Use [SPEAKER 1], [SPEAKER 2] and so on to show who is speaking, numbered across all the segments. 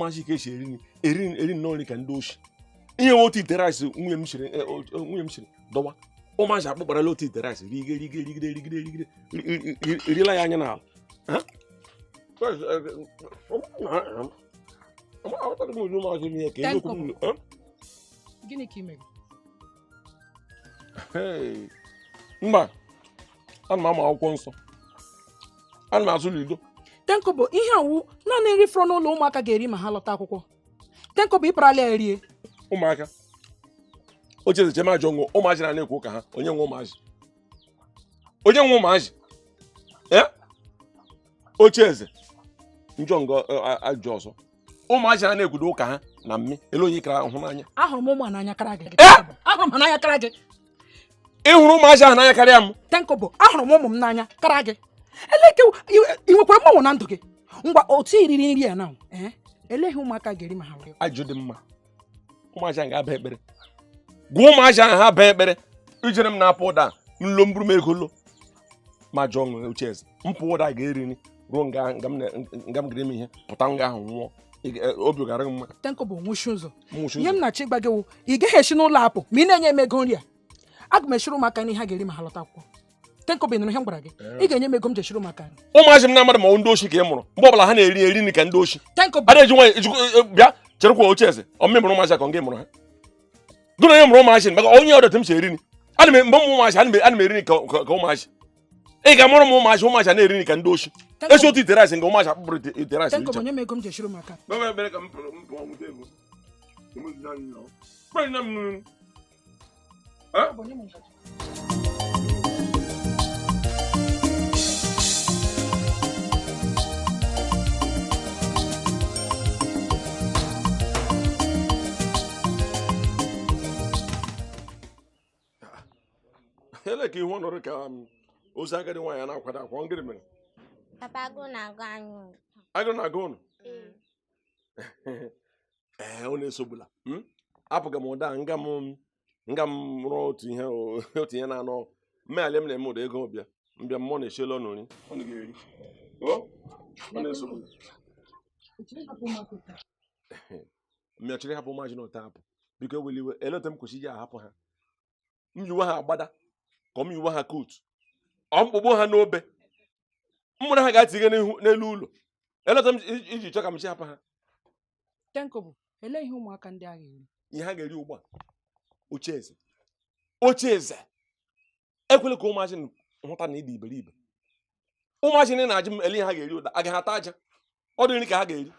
[SPEAKER 1] ụmụazị ka esi eri nri ka ndị oshi ihe otu ite rice nwunye m shiri dọwa ụmụazị akpụkparala otu ite rice rigide rila ya anya n'ala
[SPEAKER 2] gịnị ka ime
[SPEAKER 1] mba ana m ama akwụkwọ nsọ ana m azụ lido
[SPEAKER 2] Tenko bụ ihe awụ naanị nri fọrọ n'ụlọ ụmụaka ga-eri ma ha lọta akwụkwọ. Tenko bụ ịparala ya rie
[SPEAKER 1] ụmụaka oche eze chema ajọ nwo ụmụazị na-ekwu ụka ha onye nwe ụmụazị oche eze njọ ngo ajọ ọzọ ụmụazị na-ekwudo ụka ha na mmi ele onye kara ahụ n'anya
[SPEAKER 2] ahụrụ m ụmụ n'anya karịa gị ahụrụ m n'anya karịa gị
[SPEAKER 1] ị hụrụ ụmụazị ahụ n'anya karịa m
[SPEAKER 2] Tenko bụ ahụrụ m ụmụ m n'anya karịa gị eleke ị nwekwara mmanwụ na ndụ gị ngwa otu iriri nri ya na eleghị ụmụaka ga-eri ma ha were
[SPEAKER 1] ajụ dị mma ụmụazị ahụ ga-aba ekpere gwa ụmụazị ahụ ha baa ekpere ijere m na-apụ ụda nlo mburu m ego lo ma jụọ nwe oche eze mpụ ụda ga-eri nri ruo nga m gere m ihe pụta nga ahụ nwụọ obi gara mma
[SPEAKER 2] Tenko bụ nwụchi ụzọ ihe m na-achọ ịgba gị wụ ị gaghị esi n'ụlọ apụ ma ị na-enye m ego nri a aga m eshiri ụmụaka n'ihe ha ga-eri ma ha lọta akwụkwọ Tenko bụ nụrụ ihe m gwara gị ị ga-enye m ego m jeshiri ụmụaka nri
[SPEAKER 1] ụmụazị m na-amadụ ma ndị oshi ka ị mụrụ mgbe ọbụla ha na-eri nri ka ndị oshi
[SPEAKER 2] Tenko bụ
[SPEAKER 1] ada eji nwaanyị bịa cherekwa oche eze ọmị mụrụ ụmụazị ka ọ gị mụrụ ha gụna onye mụrụ ụmụazị maka onye ọdọtụ m si eri nri mgbe m ụmụazị ana m eri nri ka ụmụazị ị ga-amụrụ m ụmụazị na-eri nri ka ndị oshi esi otu ite rice nke ụmụazị akpụkpụrụ ite rice
[SPEAKER 2] Tenko bụ nye m ego m jeshiri ụmụaka
[SPEAKER 1] ele ka ihu ọnọrọ ka ozi agadi nwaanyị na-akwado akwa ngịrị mere
[SPEAKER 3] Papa agụụ na-agụ anyị.
[SPEAKER 1] agụrụ na-agụ ụnụ ọ na-esogbula apụga m ụda nga m rụọ otu ihe na-anọ mmeghali m na-eme ụda ego bịa mbịa mmụọ na-echela ọnụ nri ọ na-eri ọ na-esogbula mmechiri hapụ ụmụazị na ụta hapụ biko eweliwe eleta m kwụsị iji ahapụ ha m yiwe ha agbada ka m yiwe ha kotu ọmkpụkpụ ha n'obe mmụrụ ha ga-atinye n'elu ụlọ eleta m iji chọ ka m chi hapụ ha
[SPEAKER 2] Tenko bụ ele ihe ụmụaka ndị agha eri
[SPEAKER 1] ihe ha ga-eri ugbu a oche eze ekwele ka ụmụazị hụta na ịdị iberibe ụmụazị ndị na-ajụ m ele ihe ha ga-eri ụda agaghị ata aja ọ dị nri ka ha ga-eri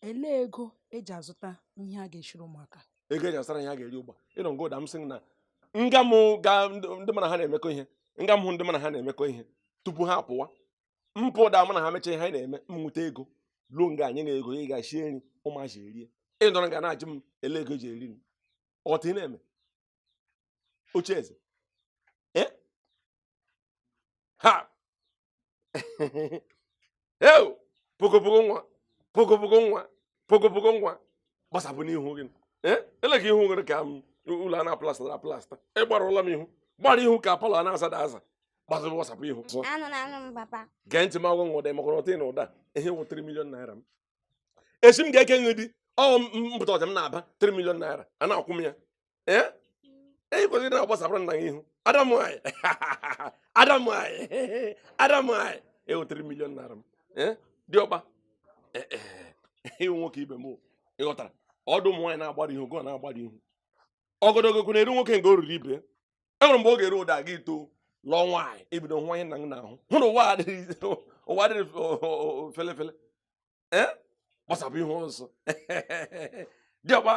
[SPEAKER 2] ele ego eji azụta ihe a ga-eshiri ụmụaka
[SPEAKER 1] ego eji azụtara ihe ha ga-eri ugbu a ịnọ ngoda m sị na nga m ga ndị mana ha na-emekọ ihe nga m hụ ndị mana ha na-emekọ ihe tupu ha pụwa mpụ ụda mana ha mechaa ihe ha na-eme m nweta ego luo nga anyị na-ego ị ga-esi nri ụmụazị erie ịnọrọ ga na-ajụ m ele ego eji eri nri ọtị na-eme oche eze ha pogopogo nwa gbasapụ n'ihu gị ele ka ihu nwere ka ụlọ a na-aplasta plasta ịgbarụla m ihu gbara ihu ka palọ a na-asada aza gbasapụ ihu
[SPEAKER 3] Anụ papa.
[SPEAKER 1] gee ntị m agwa nwa ụda makwana ọtị na ụda ihe wụ 3 million naira m esi m ga-eke nri dị mpụta ọcha m na-aba 3 million naira a na-akwụ m ya enyi kwesịrị na-agbasapụrụ nna gị ihu adamanyị ewu 3 million naira m dị ọkpa ịwụ nwoke ibe m ịghọtara ọdụ ụmụ nwaanyị na-agbara ihu gụ na-agbara ihu ọgọdọgokwu na-eru nwoke nke o ruru ibe enwere mgbe ọ ga-eru ụda gị too lụọ nwaanyị ebido nwa ihe nna m na-ahụ hụ na ụwa adịghị felefele gbasapụ ihu ọzọ dịọkpa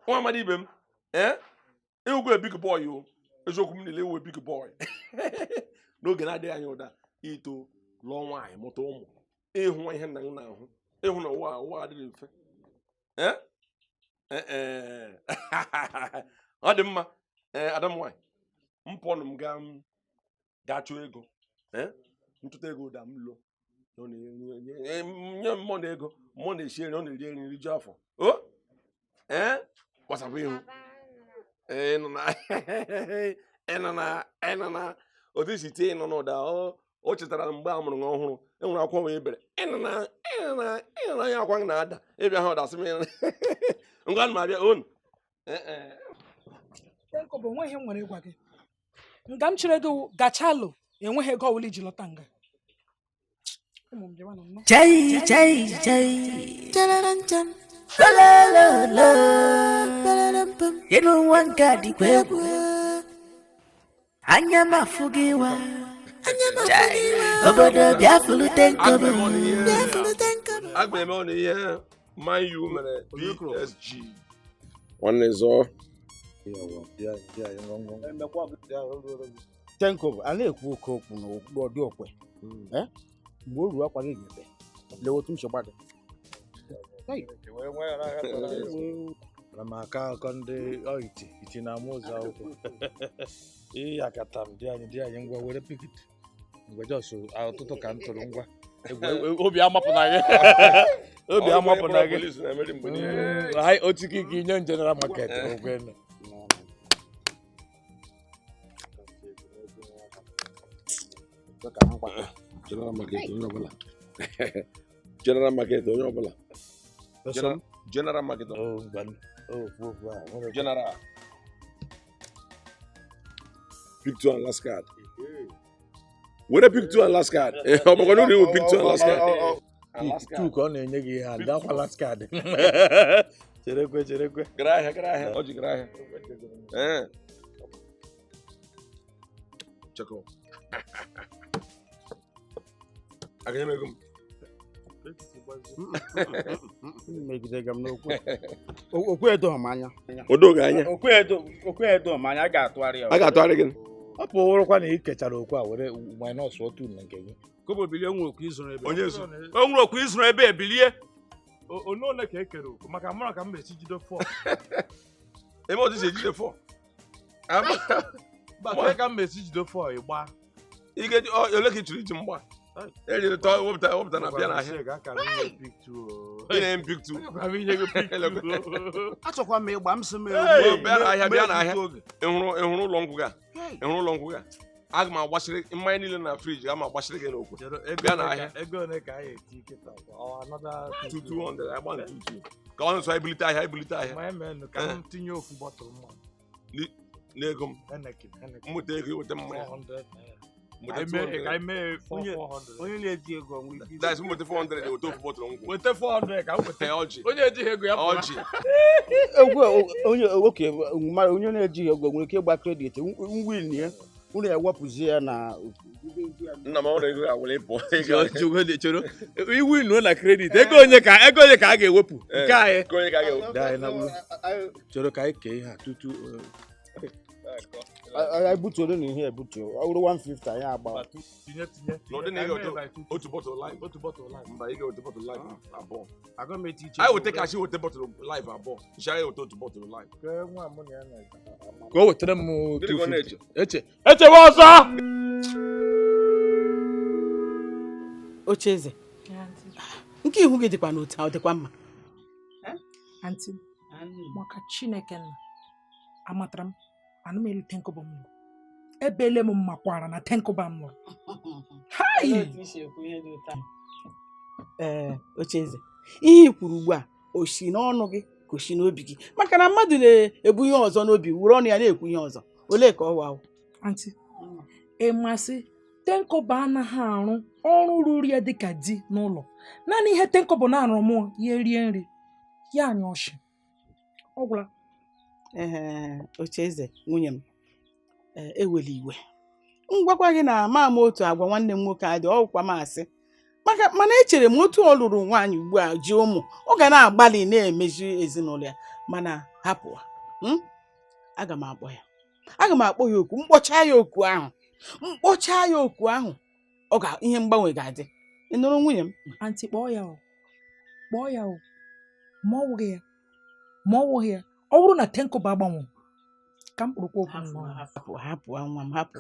[SPEAKER 1] nwa amadi ibe m ewugwu big boy o eziokwu m niile ewu big boy n'oge na-adịghị anya ụda ito lụọ nwaanyị mụta ụmụ ịhụ ihe nna m na-ahụ ịhụ na ụwa adịghị mfe ọ dị mma ada m nwaanyị mpọnụ m gaa chụọ ego ntụta ego ụda m lo nye mmụọ na ego mmụọ na-esi nri ọ na-eri nri ju afọ gbasapụ ihu ịnọ na otu isi tie ịnọ n'ụda o chetara mgbe a mụrụ nwa ọhụrụ enwere akwa wee bere ịnana ya akwa gị na-ada ịbịa ha ọdasị m ngwa m abịa onu
[SPEAKER 2] Tenkobo enweghị nwere ịgwa gị nga m chere gị gachalụ enweghị ego ọwụla iji lọta nga
[SPEAKER 4] Jai Jararanjan You know one God ikwebu Anya mafugiwa Obodo biafulu Tenkobo
[SPEAKER 1] agba eme ọ na ihe Man U mere PSG nwanne zọọ
[SPEAKER 5] Tenkobo a na-ekwu oke okwu na ọdị okwe mgbe o ruo akwa gị ga-ebe lewe otu nsogbu dị
[SPEAKER 6] maka akọ ndị iti na ama ụzọ akwụkwọ ihe akata m dị anyị ngwa were pikit mgbe jọsụ ụtụtụ ka m tụrụ ngwa obi amapụna gị otu ike inye general market ogwenu
[SPEAKER 1] General market onye ọbụla General market General pick 2 and last card were pick 2 and last card ọ bụkwa n'ụlọ iwu pick 2 and last card
[SPEAKER 6] tu ka ọ na-enye gị ihe dakwa last card cherekwe
[SPEAKER 1] gara ahịa ọ ji gara ahịa chekọ agaghị m ego m
[SPEAKER 5] megidega m n'okwu okwu edo m anya
[SPEAKER 1] odo ga anya
[SPEAKER 5] okwu edo m anya a ga-atụgharị
[SPEAKER 1] gị
[SPEAKER 6] ọ pụrụkwa na ikechara okwu a were minus otu na nke gị
[SPEAKER 5] Kobo bilie onwe okwu izụrụ ebe
[SPEAKER 1] onye zo
[SPEAKER 5] o nwere okwu izụrụ ebe ebilie
[SPEAKER 6] onone ka ekere okwu maka mụrụ ka m esi jide 4
[SPEAKER 1] eme otu si ejide 4
[SPEAKER 6] bakere ka m esi jide 4 ịgba
[SPEAKER 1] ike ole ka ị chụrụ iji mgba ejiri tọ wepụta na bịa n'ahịa ị na-eme pick 2
[SPEAKER 5] achọkwa m ịgba m sị m
[SPEAKER 1] bịa n'ahịa ịhụrụ ụlọ nkwụ gị aga m agbachiri mmanya niile na friji aga m agbachiri gị n'okwu bịa n'ahịa
[SPEAKER 6] ego ole ka anyị eti kịta
[SPEAKER 1] 200 agba nke 2 ka ọ nso ebulite ahịa
[SPEAKER 6] ka m tinye ofu bọtụlụ mmanya
[SPEAKER 1] n'ego m mmụta ego iweta mmanya
[SPEAKER 5] onye na-eji ego
[SPEAKER 1] that's mmụta 400 weta ofu bọtụlụ nkwụ
[SPEAKER 6] weta 400 ka m weta
[SPEAKER 1] ọjị
[SPEAKER 6] onye ejighị ego ya
[SPEAKER 1] ọjị
[SPEAKER 5] onye na-ejighị ego nwere ike ịgba kredit win ya unu ewepụzi ya na
[SPEAKER 1] nna m ọrụ ego awụrụ ịpụ
[SPEAKER 6] iwu inuo na kredit ego onye ka a ga-ewepụ nke anyị chọrọ ka anyị kee ihe a tutu
[SPEAKER 5] anyị butuoro na ihe ebutu ọ bụrụ 150 anyị agba
[SPEAKER 6] tinye
[SPEAKER 1] n'ụdị na ihe otu bọtụlụ live mba ị ga-eweta bọtụlụ live abụọ
[SPEAKER 5] anyị
[SPEAKER 1] weta kachi weta bọtụlụ live abụọ nchi anyị weta otu bọtụlụ live
[SPEAKER 6] ka o wetara m echewe ọzọ
[SPEAKER 4] Ocheeze nke ihu gị dịkwa n'otu ọ dịkwa mma
[SPEAKER 2] anti maka Chineke nna amatara m anụ m elu Tenkobo m nọ ebele m mmakwara na Tenkobo m nọ
[SPEAKER 4] Ocheeze ihe kwuru ugbu a o si n'ọnụ gị ka o si n'obi gị maka na mmadụ na-ebu ihe ọzọ n'obi were ọnụ ya na-ekwu ihe ọzọ olee ka ọ wa
[SPEAKER 2] anti ịmasị Tenkobo anaghị arụ ọrụ ruru ya dịka di n'ụlọ naanị ihe Tenkobo na-arụ mụ ya rie nri ya anya ọchị ọ gwụla
[SPEAKER 4] Ocheeze nwunye m ewela iwe ngwakwa gị na ama m otu agwa nwanne m nwoke adị ọkwa m asị mana echere m otu ọ lụrụ nwaanyị ugbu a ji ụmụ ọ ga na-agbalị na-emeju ezinụlọ ya mana hapụ aga m akpọ ya oku mkpọcha ya oku ahụ ihe mgbanwe ga-adị ị nụrụ nwunye m
[SPEAKER 2] anti kpọọ ya ma ọ wụghị ya ọ bụrụ na Tenkobo agbanwe ka m kpụrụkwa okwu
[SPEAKER 4] hapụ nwa m hapụ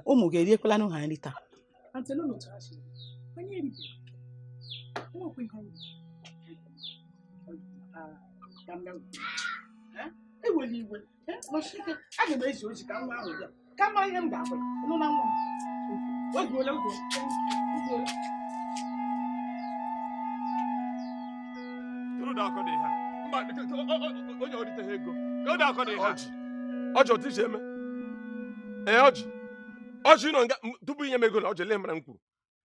[SPEAKER 4] ụmụ gị eriekwala n'ụha nri taa ewela iwe aga m ezi ozi ka nwa ahụ bịa kama ihe m ga-akwa nụ na nwa m
[SPEAKER 1] Ọjị otu isi eme ọjị nọ nga tupu inye m ego na ọjị ele mara m kwuru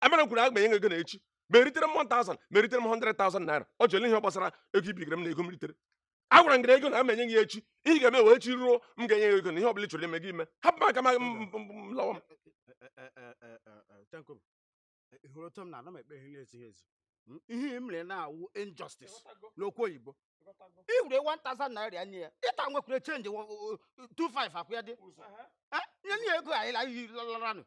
[SPEAKER 1] amara m kwuru aga m enye ego na echi ma eritere m 1000 ma eritere m 100,000 naira ọjị ele ihe gbasara ego ibigara m na ego m ritere a gwara m gị na ego na ama enye gị echi ihe ga-eme wee chi ruo m ga-enye ego na ihe ọbụla ị chọrọ ime gị ime hapụ m aka m lawa
[SPEAKER 5] m ihe m mere na-awụ injustice n'okwu oyibo iwure 1000 naira nye ya ịta nwekwere change 25 akwụ ya dị nye nye ego anyị la iyi lọranụ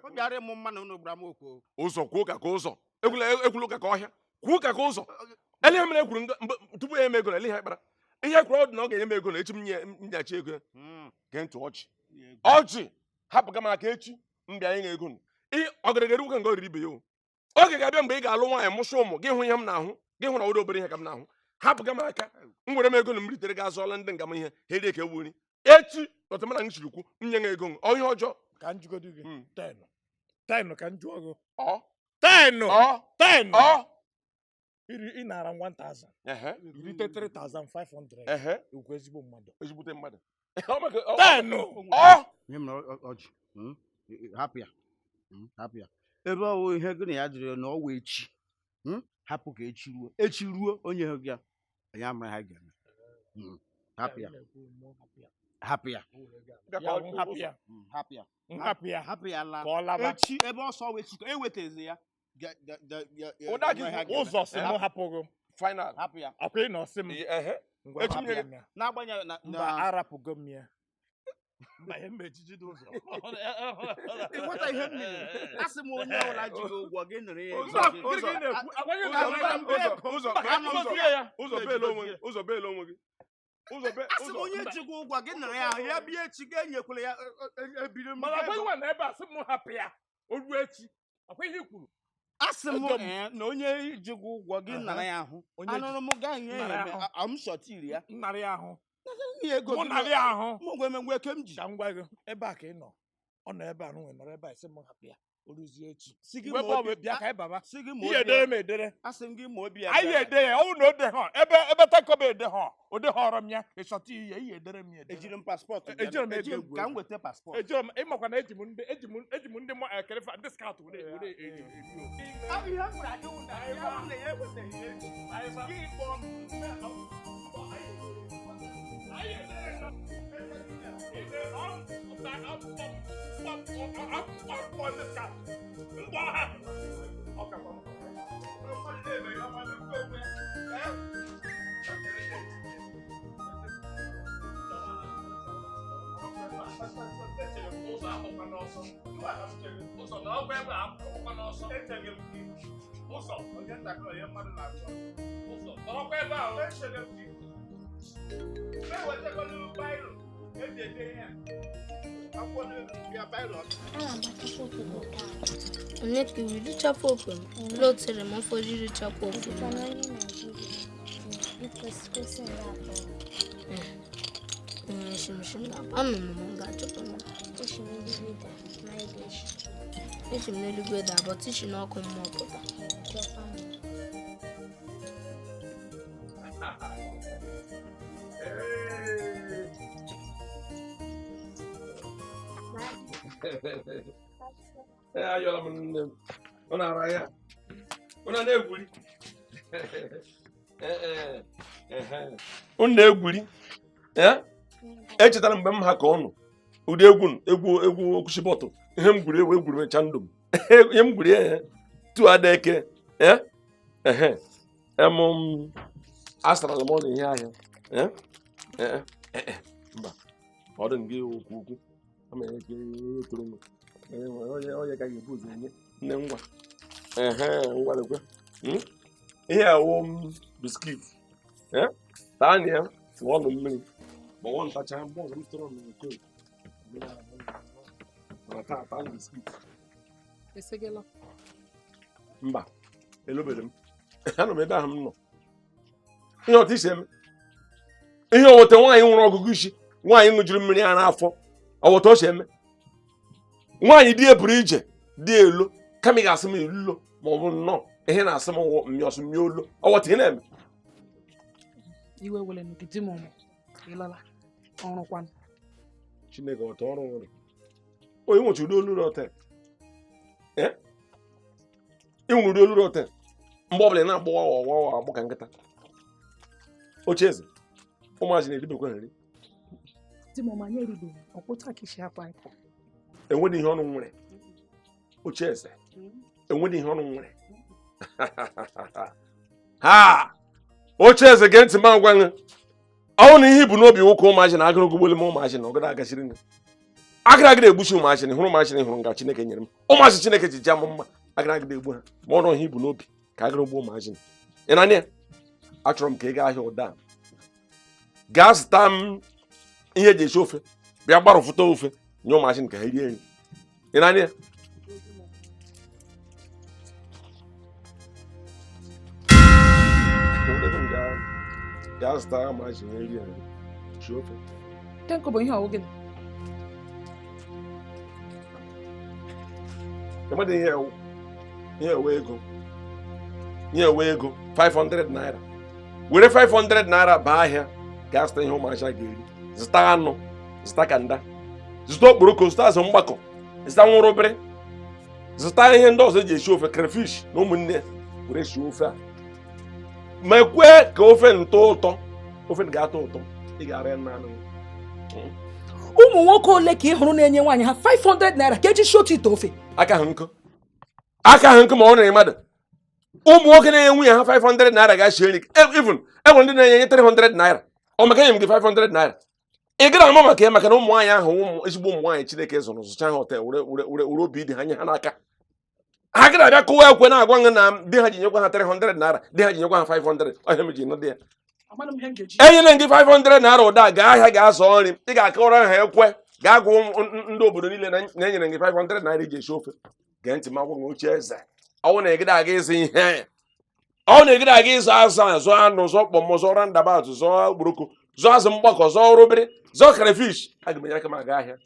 [SPEAKER 5] ọ bịara m mmanụ ụnụ gbara m okwu
[SPEAKER 1] ụzọ kwuo ka ụzọ ekwulu ka ọhịa kwuo ka ụzọ ele ihe mere ekwuru tupu ya eme ego na ele ihe kpara ihe kwuru ọ dị na ọ ga-enye m ego na echi m nyachi ego gee ntị ọjị hapụga m aka echi m bịa nye ego ọgaragara ụka nga oriri ibe ya oge ga-abịa mgbe ị ga-alụ nwaanyị mụsụ ụmụ gị hụ ihe m na-ahụ gị hụ na ụdị obere ihe ka m na-ahụ hapụga m aka m were m ego na m ritere gị azụọla ndị nga m ihe ha eri eke wuri echi ọtụmana m chiri kwu m nye gị ego ọ ihe ọjọọ
[SPEAKER 6] ka m jụgodu gị 10 ka m jụọ gị 10 ị nara 1000 irite 3500 ekwu ezigbo mmadụ
[SPEAKER 1] ezigbote mmadụ
[SPEAKER 6] 10
[SPEAKER 5] nye m ọjị hapụ ya ebe ọwụ ihe gị na ya dịrị na ọwa echi hapụ ka echi ruo onye hụ gị ya anyị amara ha ga-eme hapụ ya la echi ebe ọsọ wechi ka ewetazi ya
[SPEAKER 6] ụzọ si m hapụghị
[SPEAKER 1] final
[SPEAKER 5] hapụ ya
[SPEAKER 6] akwa ị nọ si m
[SPEAKER 5] n'agbanyeghị
[SPEAKER 6] mba arapụgo m ya mba ihe mba ejiji dị ụzọ
[SPEAKER 5] ịghọta ihe m mere asị m onye ọbụla ji gị ụgwọ gị nụrụ ya
[SPEAKER 1] ụzọ beela onwe gị
[SPEAKER 5] asị m onye ji gị ụgwọ gị nụrụ ya ahụ ya bịa echi ga enyekwala ya ebiri m
[SPEAKER 6] mana akwa nwa na ebe a sị m hapụ ya o ruo echi akwa ihe kwuru
[SPEAKER 5] asị m na onye ji gị ụgwọ gị nara ya ahụ anụrụ m gaa nye ya amshọtiri ya
[SPEAKER 6] nnara ya ahụ
[SPEAKER 5] ego
[SPEAKER 6] mụ narị ahụ
[SPEAKER 5] m gwe m eke m ji
[SPEAKER 6] ka m gwa gị ebe a ka ị nọ ọ nọ ebe a nwe nọrọ ebe a sị m hapụ ya o ruzie echi bịa ka ị baba ihe edere m edere
[SPEAKER 5] asị m gị ma obi ya
[SPEAKER 6] anyị ede ya ọwụ na ode ha ebe takoba ede ha ode ha ọrọ m ya ịchọta ihe edere m ya
[SPEAKER 5] ejiri m paspọtụ
[SPEAKER 6] ejiri m ego
[SPEAKER 5] ka m weta paspọtụ
[SPEAKER 6] ejiri m ịmakwa na eji m ndị kerefa ndị scout were
[SPEAKER 7] Onye ka iri chapụ ofe m lotere m ụfọdụ iri chapụ ofe m shimshim na anụ m ga-achọpụ m echi m n'eluigwe da abọ tichi n'ọkụ mmụọ pụta
[SPEAKER 1] ayọla m nne m ọ na-ara ya ọ na-egwuri unu na-egwuri echetara mgbe m ha ka ọnụ ụdị egwu okwuchibọtụ ihe m gwuri egwuri mecha ndụ m ihe m gwuri tu adeke asara m ọnụ ihe ahịa mba ọ dị gị okwu okwu toro m onye ka ga-ebu ụzọ enye nne ngwa ngwarekwe ihe awụ biskit taa na ya tụọ ọnụ mmiri gbawa ntacha mgbe ọzọ m tụrụ m nke taa taa biskit mba elobere m anọ m ebe ahụ m nọ ihe ọtụ isi eme ihe ọwụta nwaanyị nwụrụ ọgụgụ isi nwaanyị ṅụjuru mmiri ya n'afọ ọwụta ọ si eme nwaanyị di eburu ije dị elu kama ị ga-asị m ilulo ma ọ bụ nnọọ ihe na-asị m mmịọsụ mmịolo ọwọta ị na-eme
[SPEAKER 2] iwe wele n'ụdị di m ụmụ ịlala ọrụkwanụ
[SPEAKER 1] Chineke ọta ọrụ nwere onye nwechi ụdị olu rote ịnwere ụdị olu rote mgbe ọbụla ị na-agbawa ọwa agbụ ka nkịta oche eze ụmụazị na-eribekwa nri
[SPEAKER 2] di m ọma anyị eribeghị ọkwụta kishi akwa anyị
[SPEAKER 1] enweghị ihe ọnụ nwere oche eze enweghị ihe ọnụ nwere ha oche eze gee ntị ma ngwa gị ọnwụ na ihe ibu n'obi nwoke ụmụazị na agụrụ ụgbọelu m ụmụazị na ọgara agachiri nri agara egbuchi ụmụazị hụrụ ụmụazị hụrụ nga Chineke nyere m ụmụazị Chineke ji ji amụ mma agara egbu ha ma ọrụ ihe ibu n'obi ka agara ugbo ụmụazị ị na ya achọrọ m ka ị gaa ahịa ụda gaa zụta m ihe eji esi ofe bịa gbarụfụta ofe nye ụmụazị ka ha rie nri ị na ya gaa zụtara ụmụazị ihe rie nri si ofe
[SPEAKER 2] tenko bụ ihe ọwụ gịnị
[SPEAKER 1] enwedị ihe ewe ego 500 naira were 500 naira baa ahịa gaa zụta ihe ụmụazị ga-eri zụta anụ zụta kanda zụta okporoko zụta azụ mgbakọ zụta nwụrụbịrị zụta ihe ndị ọzọ eji esi ofe crayfish na ụmụnne were sie ofe a ma ekwe ka ofe ntọ ụtọ ofe ga-atọ ụtọ ị ga-ara ya n'anụ
[SPEAKER 2] ụmụ nwoke ole ka ị hụrụ na-enye nwaanyị ha 500 naira ka eji otu ite ofe
[SPEAKER 1] aka ha nkụ ma ọ na mmadụ ụmụ nwoke na-enye nwunye ha 500 naira ga-achị nri even enwere ndị na-enye 300 naira ọ maka enye m gị 500 naira ị gara ama maka ya maka na ụmụ nwaanyị ahụ ezigbo ụmụ nwaanyị Chineke zụrụ zụcha ha hotel were obi dị ha nye ha n'aka ha gara abịa kụwa ekwe na-agwa gị na di ha ji nyekwa ha 300 naira di ha ji nyekwa ha 500 ọhịa m ji nụ dị ya enyere gị 500 naira ụda gaa ahịa ga-azọ nri ị ga-akọrọ ha ekwe gaa gụọ ndị obodo niile na-enyere gị 500 naira iji esi ofe gee ntị ma gwa gị oche eze ọnwụ na egide aga ịzụ ihe ọnwụ na egide aga ịzụ azụ zụọ anụ zụọ kpọm zụọ randabat zụọ okporoko zụọ azụ mgbakọ zụọ rụbịrị zụọ crayfish aga m eje aka m aga ahịa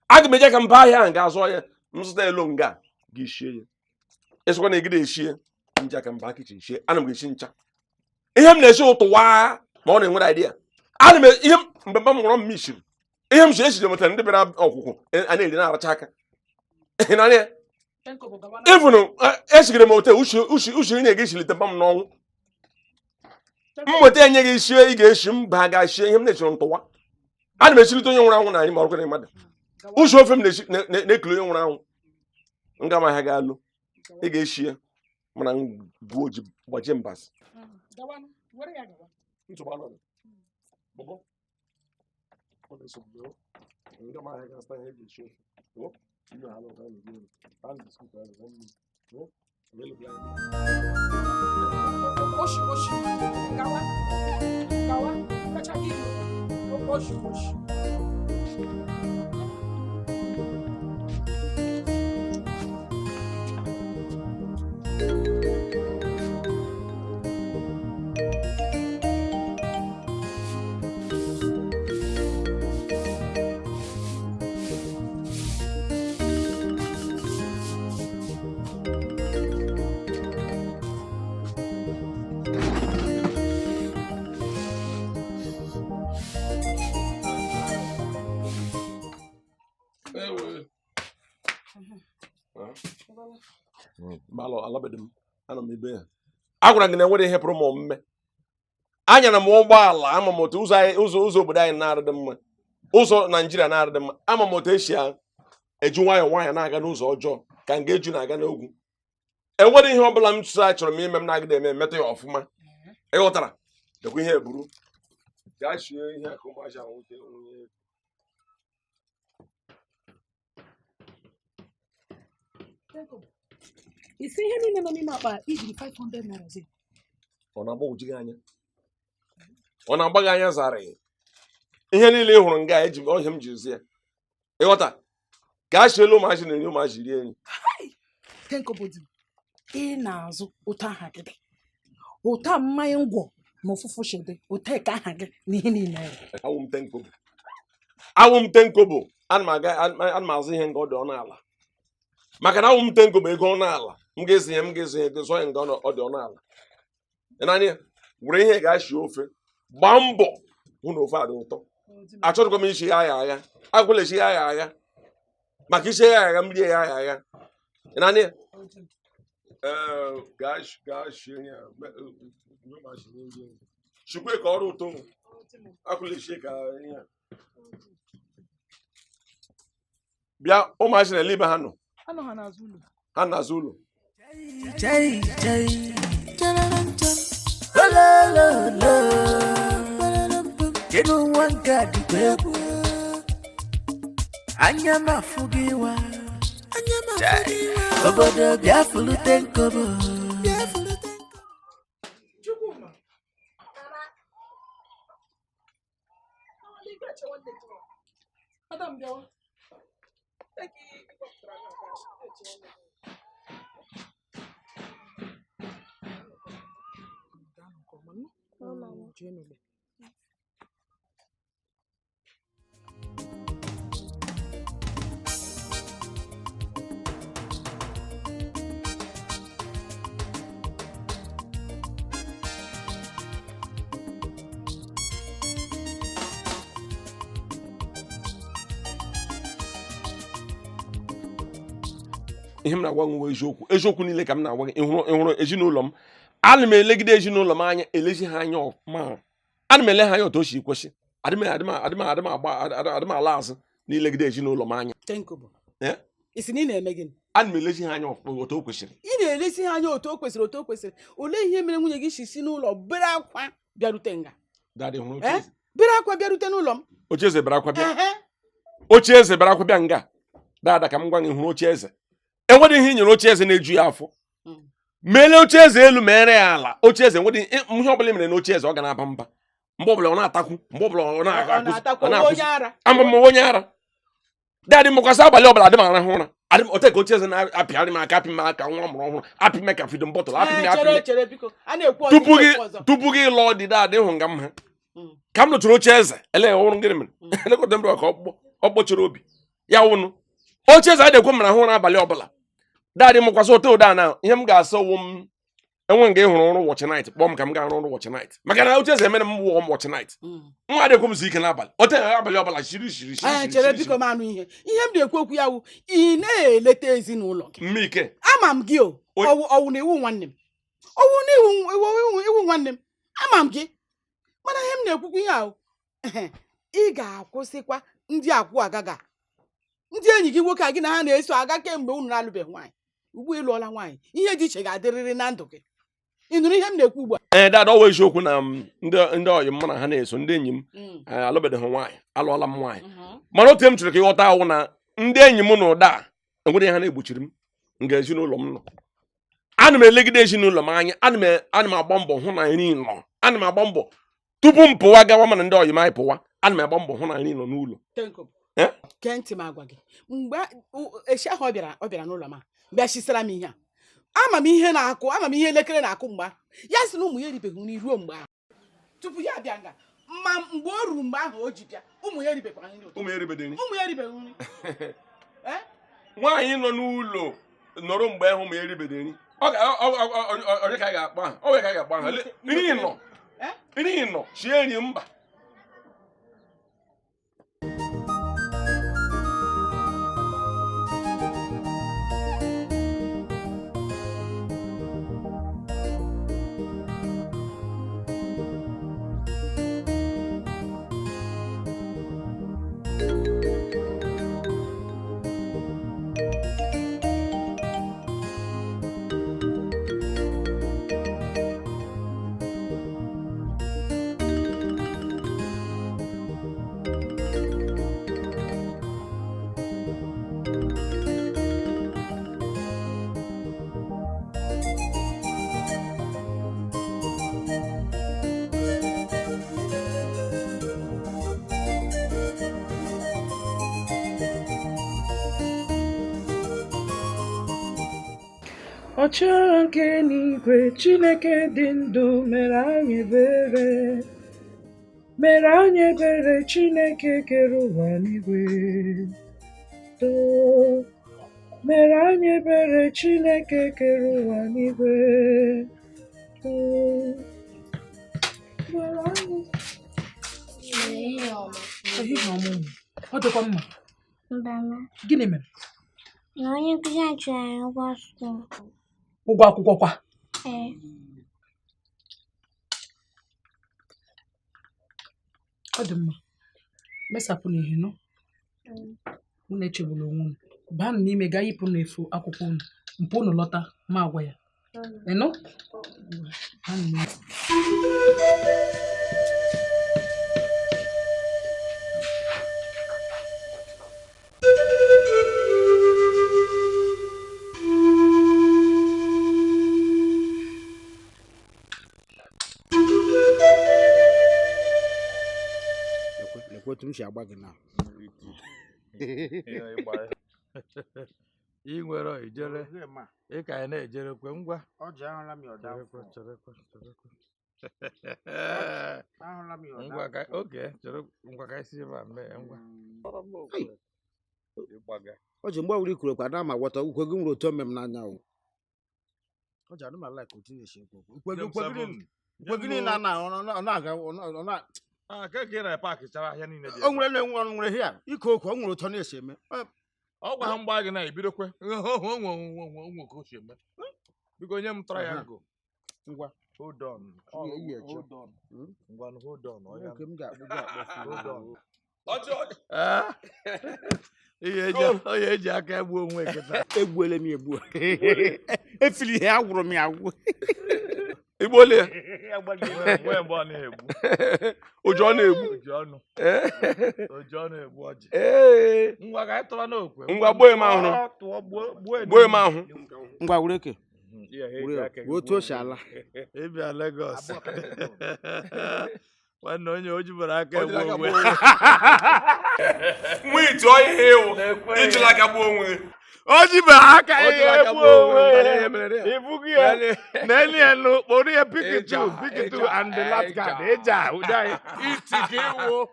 [SPEAKER 1] aga m eje aka mba ahịa ahụ ga-azụ ya m zụta elu nga gị shie ya esokwa na egide eshie nji aka mba kichin shie ana m ga-eshi ncha ihe m na-esi ụtụwa ma ọ na-enwere idea ana m ihe mgbe mba m nwụrọ m ishiri ihe m si eshiri metara ndị bịara ọkwụkwụ a na-eri na-aracha aka ịnanya ịfụnụ esigiri m ote ushi na-ege ishilite mba m n'ọnwụ mmụta enye gị shie ị ga-eshi m ba ga-shie ihe m na-echiri ntụwa ana m echirite onye nwụrụ anwụ na anyị ma ọrụkwa mmadụ ushi ofe m na-ekele onye nwụrụ anwụ nga m ahịa ga-alụ ị ga-eshie mana gbuo ji gbajie mbasị agwara gị na enwere ihe pụrụ m omume anyara m ụgbọala ama m otu ụzọ obodo anyị na-adị mma ụzọ Naijiria na-adị mma ama m otu esi eju nwayọọ nwayọọ na-aga n'ụzọ ọjọọ ka m ga-eju na-aga n'ogwu enwere ihe ọ bụla m chọrọ m ime m na-agịda eme metụ ya ọfụma ịghọtara dekwa ihe eburu gaa shie ihe ka ụmụazị ahụ nwoke
[SPEAKER 2] isi ihe niile nọ n'ime akpa ijiri 500 naira zi
[SPEAKER 1] ọ na-agbagwoju gị anya ọ na-agba gị anya zara ihe niile ị hụrụ nga eji ọhịa m ji zi ya ịghọta gaa shielu ụmụazị na-eri ụmụazị rie nri
[SPEAKER 2] tenkobodi ị na-azụ ụtọ aha gị dị ụtọ mmanya ngwọ na ụfụfụ shede ụtọ ka aha gị na ihe niile
[SPEAKER 1] awụ m tenkobo ana m azụ ihe nga ọ dị ọnụ ala maka na awụ m tenko bụ ego ọnụ ala m ga-ezinye gị zụọ ya nga ọ dị ọnụ ala ịnanya were ihe ga-ashi ofe gbaa mbọ hụ na ofe a dị ụtọ achọrọkwa m ishi ya agha agwụla echi ya agha maka ishi ya agha m rie ya agha ịnanya chukwe ka ọrụ ụtọ agwụla echi ka ihe bịa ụmụazị na-ele ibe ha nọ ha na-azụ ụlọ
[SPEAKER 8] obodo bịa fulute nkobo
[SPEAKER 1] ihe m na-agwa nwe eziokwu niile ka m na-agwa gị ịhụrụ ezinụlọ m ana m elegide ezinụlọ m anya elezi ha anya ọfụma ana m ele ha anya otu o si kwesị adịm ala azụ na ilegide ezinụlọ m anya
[SPEAKER 4] isi na ị na-eme gịnị
[SPEAKER 1] ana m elezi ha anya otu o kwesịrị
[SPEAKER 4] ị na-elezi ha anya otu o kwesịrị olee ihe mere nwunye gị si n'ụlọ bere akwa bịarute nga bere akwa bịarute n'ụlọ m
[SPEAKER 1] ochieze bere akwa bịa ochieze bere akwa bịa nga dada ka m gwa gị hụrụ ochieze enwere ihe nyere ochieze na-eju ya afọ meele ochieze elu mere ya ala ochieze nwere ihe ọbụla mere na ochieze ọ ga na-aba mba mgbe ọbụla ọ na-atakwu mgbe ọbụla ọ na-akwụsị onye ara dadị mụkwasị abalị ọbụla adị m arahụ ụra ote ka ochieze na-apịarị m aka apị m aka nwa mụrụ ọhụrụ apị m ka fidom bọtụl tupu gị lụọ dị dadị hụ nga m ha ka m nụchara ochieze ele ọrụ gịnị mere elekọta mbe ka ọ kpọchiri obi ya wụnụ ochieze adị ekwe m rahụ ụra abalị ọbụla dadị mụkwasị ote ụda na ihe m ga-asa owu m enwe nga ịhụrụ ọrụ wọchị nait kpọọ m ka m ga-arụ ọrụ wọchị nait maka na ochieze emere m wụọ m wọchị nait nwa adị ekwe m si ike n'abalị ote abalị ọbụla shiri
[SPEAKER 4] chere biko m anụ ihe m na-ekwu okwu ya wụ ị na-eleta ezinụlọ gị
[SPEAKER 1] mmike
[SPEAKER 4] ama m gị ọwụ na iwu nwanne m ọwụ na iwu nwanne m ama m gị mana ihe m na-ekwukwu ihe ahụ ị ga-akwụsịkwa ndị akwụ agaga ndị enyi gị nwoke a gị na ha na-eso aga kemgbe unu na-alụbeghị nwaanyị ugbu ịlụọla nwaanyị ihe dị iche ga-adịrịrị na ndụ gị ị nụrụ ihe m na-ekwu ugbu a
[SPEAKER 1] dada ọwa eziokwu na ndị ọyị m na ha na-eso ndị enyi m alụbeghị nwaanyị alụọla m nwaanyị mana otu m chọrọ ka ịghọta ahụ na ndị enyi m na ụda enwere ihe ha na-egbochiri m nga ezinụlọ m nọ ana m elegide ezinụlọ m anya ana m agba mbọ hụ na nri nọ ana m agba mbọ tupu m pụwa gawa mana ndị ọyị m anyị pụwa ana m agba mbọ hụ na nri nọ n'ụlọ
[SPEAKER 4] kee ntị m agwa gị mgbe echi ahụ ọ bịara n'ụlọ m bịa chisara m ihe a ama m ihe na-akụ ama m ihe elekere na-akụ mgbe ahụ ya sị na ụmụ ya eribeghị nri ruo mgbe ahụ tupu ya bịa nga ma mgbe o ruru mgbe ahụ o ji bịa ụmụ ya eribeghị nri ụmụ ya eribeghị nri
[SPEAKER 1] nwaanyị nọ n'ụlọ nọrọ mgbe ahụ ma eribeghị nri onye ka a ga-akpa ha onye ka a ga-akpa ha nri nọ chie nri mba
[SPEAKER 2] Ọchịagha nke n'igwe Chineke dị ndụ mere anyị ebere Chineke kere ụwa n'igwe mere anyị ebere Chineke kere ụwa n'igwe. Ehihie ọma. Ọ dịkwa mma. Gịnị mere?
[SPEAKER 3] Na onye nkụzi anyị chụrụ anyị ụgwọ akwụkwọ.
[SPEAKER 2] Ụgwọ akwụkwọ kwa? Ọ dị mma. Mesapụ n'ihe nọ. Unu echegbula onwe unu. Baa n'ime gaa yipụ n'efu akwụkwọ unu. Mpụ unu lọta ma agwa ya. Ịnụ?
[SPEAKER 5] Lekwetu m si agba gị na.
[SPEAKER 6] Ị nwere ijere ị ka na-ejere kwe ngwa
[SPEAKER 5] Ọjị ahụla m ọda afọ. Ahụla m ọda
[SPEAKER 6] ngwa ka
[SPEAKER 5] afọ.
[SPEAKER 6] oge chere ngwa ka isi ebe a mee ngwa
[SPEAKER 5] Ọjị mgbe wuri kwuru kwa na ma gwọta ukwe gị nwere otu ome m n'anya o. Ọjị anụ ma like otu na-esi ekwu. Ukwe gị na
[SPEAKER 6] ka gị na paakị chara ahịa niile dị
[SPEAKER 5] o nwere na-enwe ọrụ nwere hịa ike okwu o nwere ụtọ na-esi eme.
[SPEAKER 6] ọ gwa ha mgba gị na ebidokwe onwe ka o si eme biko nye m tara ya go
[SPEAKER 5] Ngwa
[SPEAKER 6] hold on hold on ngwa hold on
[SPEAKER 5] oke m ga-akpụ
[SPEAKER 6] hold on onye eji aka egbu onwe nkịta
[SPEAKER 5] egbuole m egbu efili ihe agwụrụ m ya agwụ
[SPEAKER 1] Igbole ya.
[SPEAKER 6] Nwe mgbe ọ na-egbu
[SPEAKER 1] Ụjọ na-egbu.
[SPEAKER 6] Ụjọ na-egbu ọjị. Ngwa ka anyị tụwa n'okwe.
[SPEAKER 1] Ngwa gbuo m ahụ. Gbuo m ahụ.
[SPEAKER 5] Ngwa were eke. Otu o si ala.
[SPEAKER 6] Ịbịa Lagos. Nwanne onye o jibere aka egbu onwe.
[SPEAKER 1] Nwa iti ọhịa ewu. Ijila aka gbuo onwe.
[SPEAKER 6] O jibere aka egbu onwe. Ibugu ya. N'elu elu kpọrọ ya pikitu and the last card. Eja ụda iti ka ewu.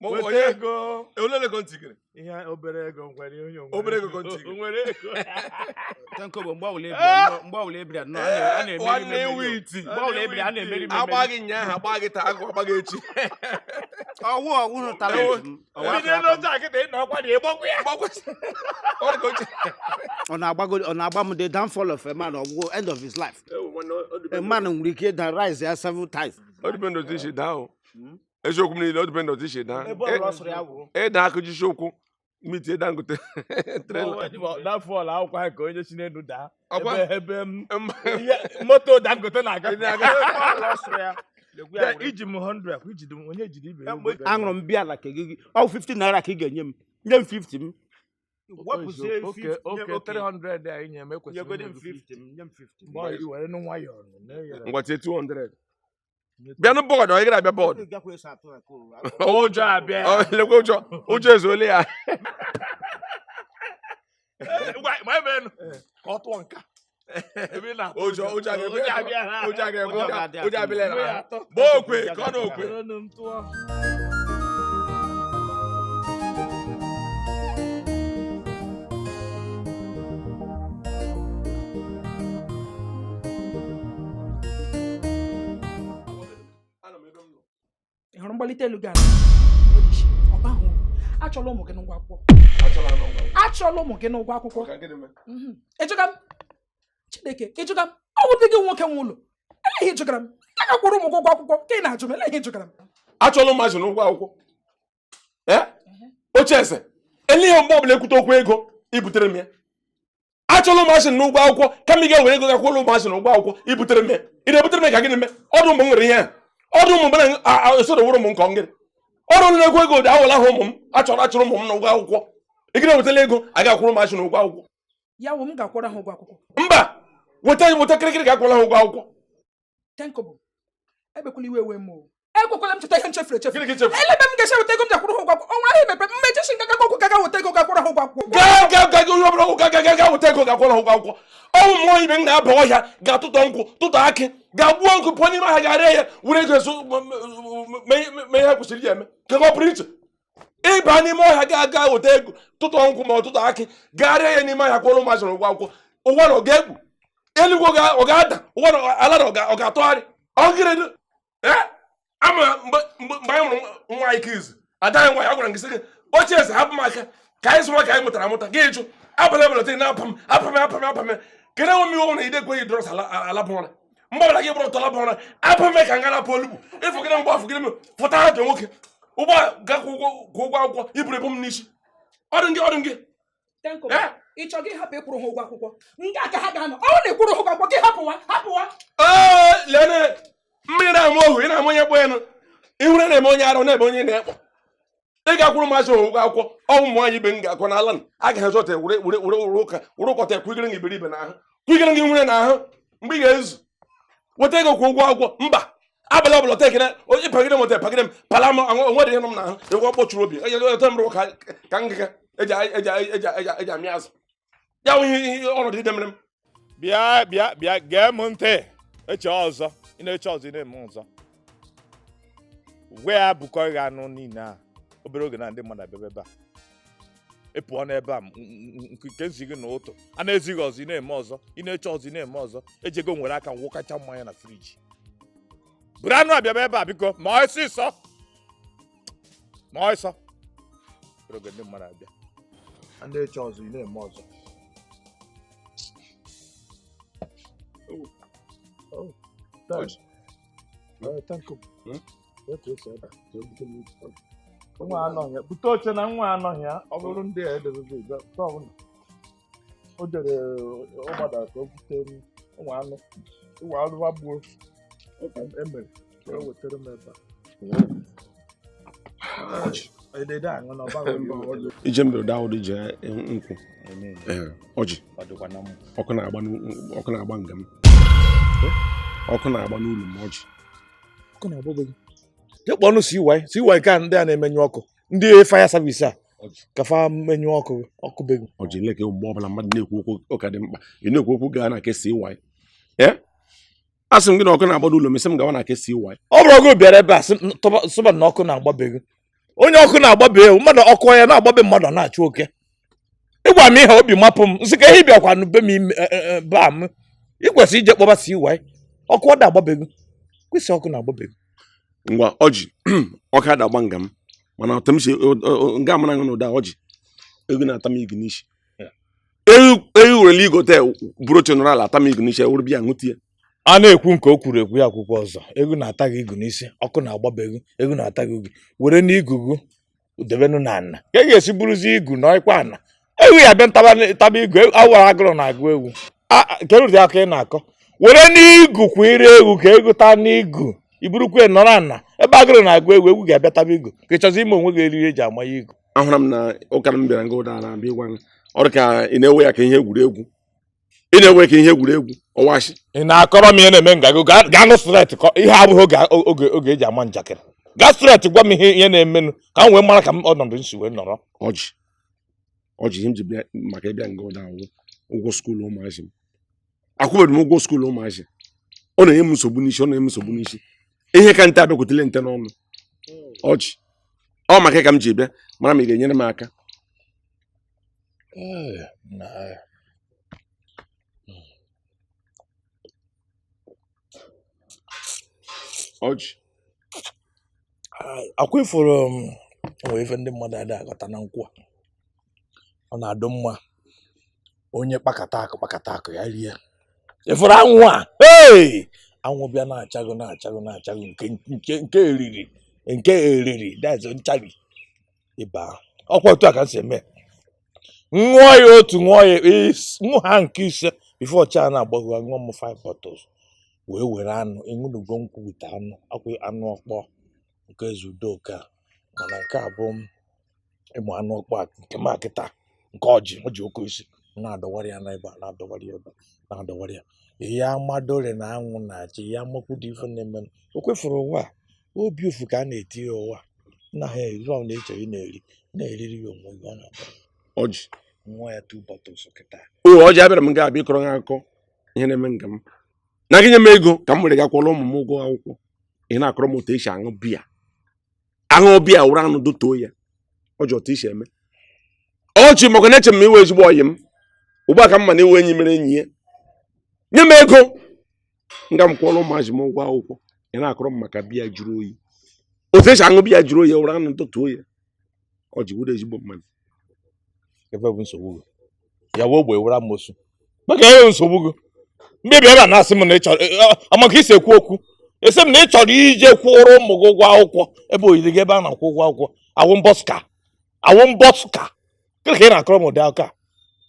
[SPEAKER 6] Weta ego.
[SPEAKER 1] Olele go ntigere.
[SPEAKER 6] Ihe obere ego nwere onye onwe.
[SPEAKER 1] Obere ego go ntigere.
[SPEAKER 6] Nwere ego.
[SPEAKER 5] Tanko bo mgba ebira no a na-emeri
[SPEAKER 1] mgba
[SPEAKER 5] ebira a na-emeri
[SPEAKER 1] agba gị nya ha agba gị taa agba gị echi.
[SPEAKER 5] Ọwụ talent.
[SPEAKER 6] Ndị n'otu akịta na ọkwa dị egbokwu ya.
[SPEAKER 5] Ọ na-agba m the downfall of a man or end of his life. A man nwere ike da rise ya several times.
[SPEAKER 1] Ọ dịbe ndọtị isi daa o. Eziokwu m niile ọ dịbe ndọtị isi daa.
[SPEAKER 5] Ebe ọrụ ọsọ ya wụ.
[SPEAKER 1] Ịda aka jisi okwu. Miti Dangote.
[SPEAKER 6] Downfall akwụkwọ ha ka onye si n'elu daa.
[SPEAKER 1] Ọkwa
[SPEAKER 6] Ebe moto Dangote na-aga. Iji m 100 akwa ijide m onye jide ibe ya.
[SPEAKER 5] Aṅụrụ m bịa na kegigi. Ọ 50 naira ka ị ga-enye m. Nye m 50 m.
[SPEAKER 6] Okay, 300 anyị nye m ekwesịrị
[SPEAKER 5] Nyegodi m 50 m. Nye m 50.
[SPEAKER 6] Boy, i were nwayọọ.
[SPEAKER 1] ngwa tie 200. Bịa na bọọdụ ọ gara abịa bọọdụ.
[SPEAKER 6] Ụjọ abịa.
[SPEAKER 1] Lekwa ụjọ ezuole ya.
[SPEAKER 6] Ma ebe nụ ka ọ tụọ nka. Ebe na
[SPEAKER 1] Ụjọ
[SPEAKER 6] abịa.
[SPEAKER 1] ụjọ abịa na. Gbaa okwe ka ọ na okwe.
[SPEAKER 2] Ị hụrụ mgbalite elu gara? Ọba ahụ. Achọla ụmụ gị n'ụgwọ akwụkwọ. Achọla ụmụ gị n'ụgwọ akwụkwọ. Ejụga m. Chineke, ejụga m. Ọ bụ dị gị nwoke nwe ụlọ. Eleghị ejụgara m. A ga-akwụrụ ụmụ gị ụgwọ akwụkwọ. Ka ị na-ajụ m, eleghị ejụgara m.
[SPEAKER 1] Achọla ụmụazị n'ụgwọ akwụkwọ. Oche ese. Eleghị mgbe ọbụla ekwute okwu ego ibutere m ya. Achọla ụmụazị n'ụgwọ akwụkwọ kama ị ga-ewere ego gakwụrụ ụmụazị n'ụgwọ akwụkwọ ibutere m ya. Ị na-ebutere m ka gịnị mee? Ọdụ ụmụ m nwere ihe a. Ọdụ ụmụ m na-esoro wụrụ m nke ngịrị. Ọrụ ụlọ ego ego dị awụla ha ụmụ m achọrọ ụmụ m n'ụgwọ akwụkwọ. Ị ga-ewetala ego a ga-akwụrụ ụmụazị n'ụgwọ akwụkwọ.
[SPEAKER 2] Ya wụ m ga-akwụrụ ha ụgwọ akwụkwọ.
[SPEAKER 1] Mba, weta kịrịkịrị ga-akwụrụ ha ụgwọ akwụkwọ.
[SPEAKER 2] Tenkobo, ebekwala iwe ewe m o. Ekwekwala m cheta ihe nchefuru echefu.
[SPEAKER 1] Gịnị ka ichefu?
[SPEAKER 2] Elebe m ga-eche weta ego m ji akwụrụ ha ụgwọ akwụkwọ. Ọnwa ahụ emepe mmechi si ngaga ọkwụ gaga weta ego ga-akwụrụ ha ụgwọ akwụkwọ.
[SPEAKER 1] Gaa onye ọbụla ga weta ego ga-akwụrụ ha ụgwọ akwụkwọ. Ọnwụ mmụọ ibe m ga-aba ọhịa ga-atụtọ nkwụ tụtọ akị ga-agbuo nkụ pụọ n'ime ahịa ga-arịa ya were ego eso mee ihe kwesịrị ya eme ka ọ pụrụ iche. ịba n'ime ọhịa ga-aga weta ego tụtụ nkwụ ma ọtụtụ akị gagharịa ya n'ime ọhịa kwụrụ ụmụazị ụgwọ akwụkwọ ụgwọ na ọ ga-egbu eluigwe ọ ga-ada ụgwọ na ala na ọ ga-atụgharị ọgịrịdị ama mgbe anyị mụrụ nwa anyị ka izu ada anyị nwa ya gwara gị ochie eze hapụ m aka ka anyị sụwa ka anyị mụtara amụta gị jụ abala ebelata na apam kedu enwe m iwu na ide ekweghị dọrọs alabụra mgbabara gị bụrụ ụtọ labụra apame ka nga napụ olugbu ịfụgịrị mgbe afụgịrị m fụta ha dị nwoke ụgbọ gakwa ụgwọ akwụkwọ iburu ebu m n'isi ọdụ gị
[SPEAKER 2] ị chọrọ gị hapụ ịkwụrụ ha ụgwọ akwụkwọ ndị aka ha ga-anọ ọ na-ekwụrụ ha ụgwọ akwụkwọ gị hapụwa
[SPEAKER 1] lene mmiri na-ama ohu ị na-ama onye kpọ enu ihure na-eme onye arụ na-ebe onye na-ekpọ ị ga-akwụrụ maazị ụgwọ akwụkwọ ọnwụ ụmụ nwaanyị ibe m ga-akọ n'ala a ga-ehe zọta were ụkọta kwugere gị iberibe n'ahụ kwugere gị nwere n'ahụ mgbe ị ga-ezu weta ego kwa ụgwọ akwụkwọ mba abalị ọbụla tekene onye pagide m pagide m pala m onwe dị ihe m n'ahụ egwu kpọchuru obi eje mrụ ka ngịga eji amị azụ ya nwe ihe ọnọdụ ide mere m
[SPEAKER 6] bịa gee m ntị eche ọzọ ị na-eche ọzọ ị na-eme ọzọ gwe ya bụkọ ịga anụ niile a obere oge na ndị mmadụ abịa ebe a ịpụọ n'ebe a nke nzi gị n'ụtụ a na-ezighị ọzọ ị na-eme ọzọ ị na-eche ọzọ ị na-eme ọzọ ejego nwere aka nwụkacha mmanya na friji buru anụ abịa ebe a biko ma ọsịsọ obere oge ndị mmadụ abịa a na-eche ọzọ ị na-eme ọzọ nwa anọghị ya bute oche na nwa anọghị ya ọ bụrụ ndị a edozizi o jere ụgbada ka o bute nwa anụ gbuo emere ka o wetara m ebe a
[SPEAKER 1] ije mberede ahụ dị je nkwụ ọjị ọkụ na-agba nga m ọkụ na-agba n'ụlọ m ọjị
[SPEAKER 6] kpọnụ CY ka ndị a na-emenyu ọkụ ndị fire service a ka fa menyu ọkụ bego
[SPEAKER 1] ọjị leke mgbe ọbụla mmadụ na-ekwu okwu ụka dị mkpa ị na-ekwu okwu gaa na nke CY asị m gị na ọkụ na-agba n'ụlọ m esi m gawa na nke CY
[SPEAKER 6] ọ bụrụ ọgụ bịara ebe a sụba na ọkụ na-agbabego onye ọkụ na-agbabe mmadụ ọkụ ya na-agbabe mmadụ na-achụ oke ịgwa m ihe obi mapụ m nsị ka ihe bịakwa n'ube m ba m ikwesị ije kpọba CY ọkụ ọ da-agbabego kwesị ọkụ na-agbabego
[SPEAKER 1] ngwa ọjị ọka da-agba nga m mana ọtọ m si nga amara ṅụ n'ụda ọjị ego na-ata m igu n'isi ewu werele igote bụrụ general ata m igu n'isi ewuru bịa ṅụti ya
[SPEAKER 6] a na-ekwu nke o kwuru ekwu ya akwụkwọ ọzọ ego na-ata gị igu n'isi ọkụ na-agbabego ego na-ata gị oge were n'igugu debenụ na ana ka e ga-esi bụrụzi igu na ọkwa ana ewu ya bịa taba igu awara agụrụ na-agụ ewu kerụdị aka ị na-akọ were n'igu kwa ire ewu ka ego taa n'igu iburukwe nọrọ ana ebe agụrụ na-agụ ewu ga-abịa taba igu ka ị chọzi ime onwe gị eriri eji ama ya igu
[SPEAKER 1] ahụra m na ụkara m bịara nga ụda na-abịa ịgwa ọrụ ka ị na-ewe ya ka ihe egwuregwu ọwashi
[SPEAKER 6] ị na-akọrọ m ihe na-eme ngago gaa nụ stret ihe abụghị oge eji ama njakịrị gaa stret gwa m ihe na-emenụ ka m wee mara ka m ọnọdụ nsi wee nọrọ
[SPEAKER 1] ọjị ihe m ji bịa maka ịbịa nga ụda ụgwọ skuulu ụmụazị m akwụbeghị m ụgwọ skuulu ụmụazị ọ na-enye m nsogbu n'isi ihe ka nte abịakwutele nte n'ọnụ ọjị ọ maka ka m ji bịa mara ma ị ga-enyere m aka ọjị
[SPEAKER 6] akwa ifuru nwere ife ndị mmadụ adị agọta na nkwụ ọ na-adụ mma onye kpakata akụ ya rie ifuru anwụ a anwụ bịa na-achago nke eriri daịzị nchari ịba ọkwa otu a ka m si eme ṅụọ ya otu ṅụọ ha nke ise bifo ọcha na-agbagọ ṅụọ m 5 bottles wee were anụ ịṅụnugo nkwụ wite anụ ọkpọ nke ezudoka mana nke a bụ ịmụ anụ ọkpọ nke m akịta nke ọjị oke isi na-adọwara ya n'ebe a na-adọwara ya ihe amadore na anwụ na-achị ya makwudo ife na-eme o kwefuru ụwa obi ofu ka a na-eti ya ụwa na ha eri ọ na-eche ị na-eriri ya onwe gị ọ na-abụ
[SPEAKER 1] ọjị
[SPEAKER 6] nwa ya 2 bottles kịta
[SPEAKER 1] ọjị abịara m ga-abịa ịkọrọ ha akụkọ ihe na-eme nga m na gị nye m ego ka m were gakwụrụ ụmụ m ụgwọ akwụkwọ ị na-akọrọ m otu esi aṅụ biya wụrụ anụ dotoo ya ọjọọ otu isi eme ọchị maka na eche m iwe ezigbo ọyị m ugbu a ka mma na iwe enyi mere enyi ya nye m ego nga m kwụọrọ ụmụazị m ụgwọ akwụkwọ ị na-akọrọ m maka biya jụrụ oyi otu esi aṅụ biya jụrụ oyi ụra n'ụtụtụ oyi ọ ji wuru ezigbo mmadụ
[SPEAKER 6] ebe bụ nsogbu gị ya wee ogbe were amosu maka ihe nsogbu gị mmebi ebe a na-asị m na ịchọrọ amaka isi ekwu okwu esi m na ị chọrọ ije kwụrụ ụmụ gị ụgwọ akwụkwọ ebe oyiri gị ebe a na-akwụ ụgwọ akwụkwọ awụ mbọska ka ị na-akọrọ m ụdị aka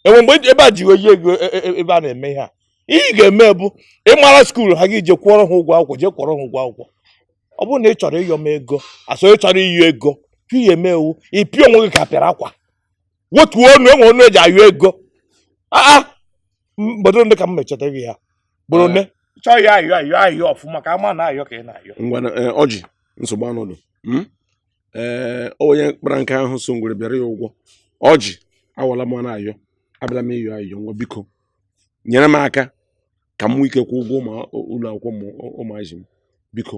[SPEAKER 6] enwe mgbe ebe a ji oyi ego ebe a na-eme ihe a ihe ị ga-eme bụ ịmara skuulu ha gị je kwụọrọ ha ụgwọ akwụkwọ jee kwụọrọ ha ụgwọ akwụkwọ ọ bụrụ na ị chọrọ ịyọ m ego asọ ị chọrọ iyi ego pịa eme ewu ịpịa onwe gị ka pịara akwa wetuo ọnụ enwe ọnụ eji ayọ ego mgbodo ndị ka m mechata gị ya bụrụ ne chọọ ya ayọ ọfụma ka ama na ayọ ka ị na-ayọ
[SPEAKER 1] ngwa ọjị nsogbu anọdụ onye kpara nke ahụ so ngwere bịara ya ụgwọ ọjị awala m na-ayọ abịala m ịyọ ayọ ngwa biko nyere m aka ka m nwee ike kwụ ụgwọ ụlọ akwụkwọ ụmụazị m biko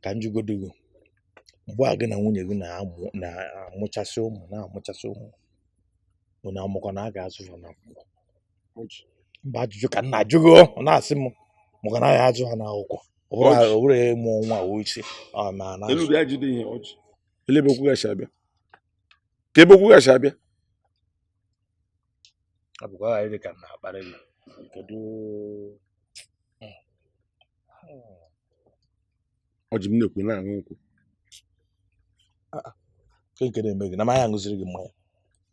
[SPEAKER 6] ka njugodogo mgbe a gị na nwunye gị na-amụchasị ụmụ unu amụkọ na a ga-azụ ha n'akwụkwọ mba ajụjụ ka nna ajụgo ọ na-asị m maka na ya azụ ha n'akwụkwọ ọ bụrụ ịmụ nwa ochi
[SPEAKER 1] ebe okwu gachi abịa ka ebe okwu gachi abịa
[SPEAKER 6] abụkwa ghara dị ka m na-akparị gị kedu
[SPEAKER 1] ọjị m na-ekwu na-aṅụ nkwụ
[SPEAKER 6] nke na-eme gị na mmanya aṅụziri gị mmanya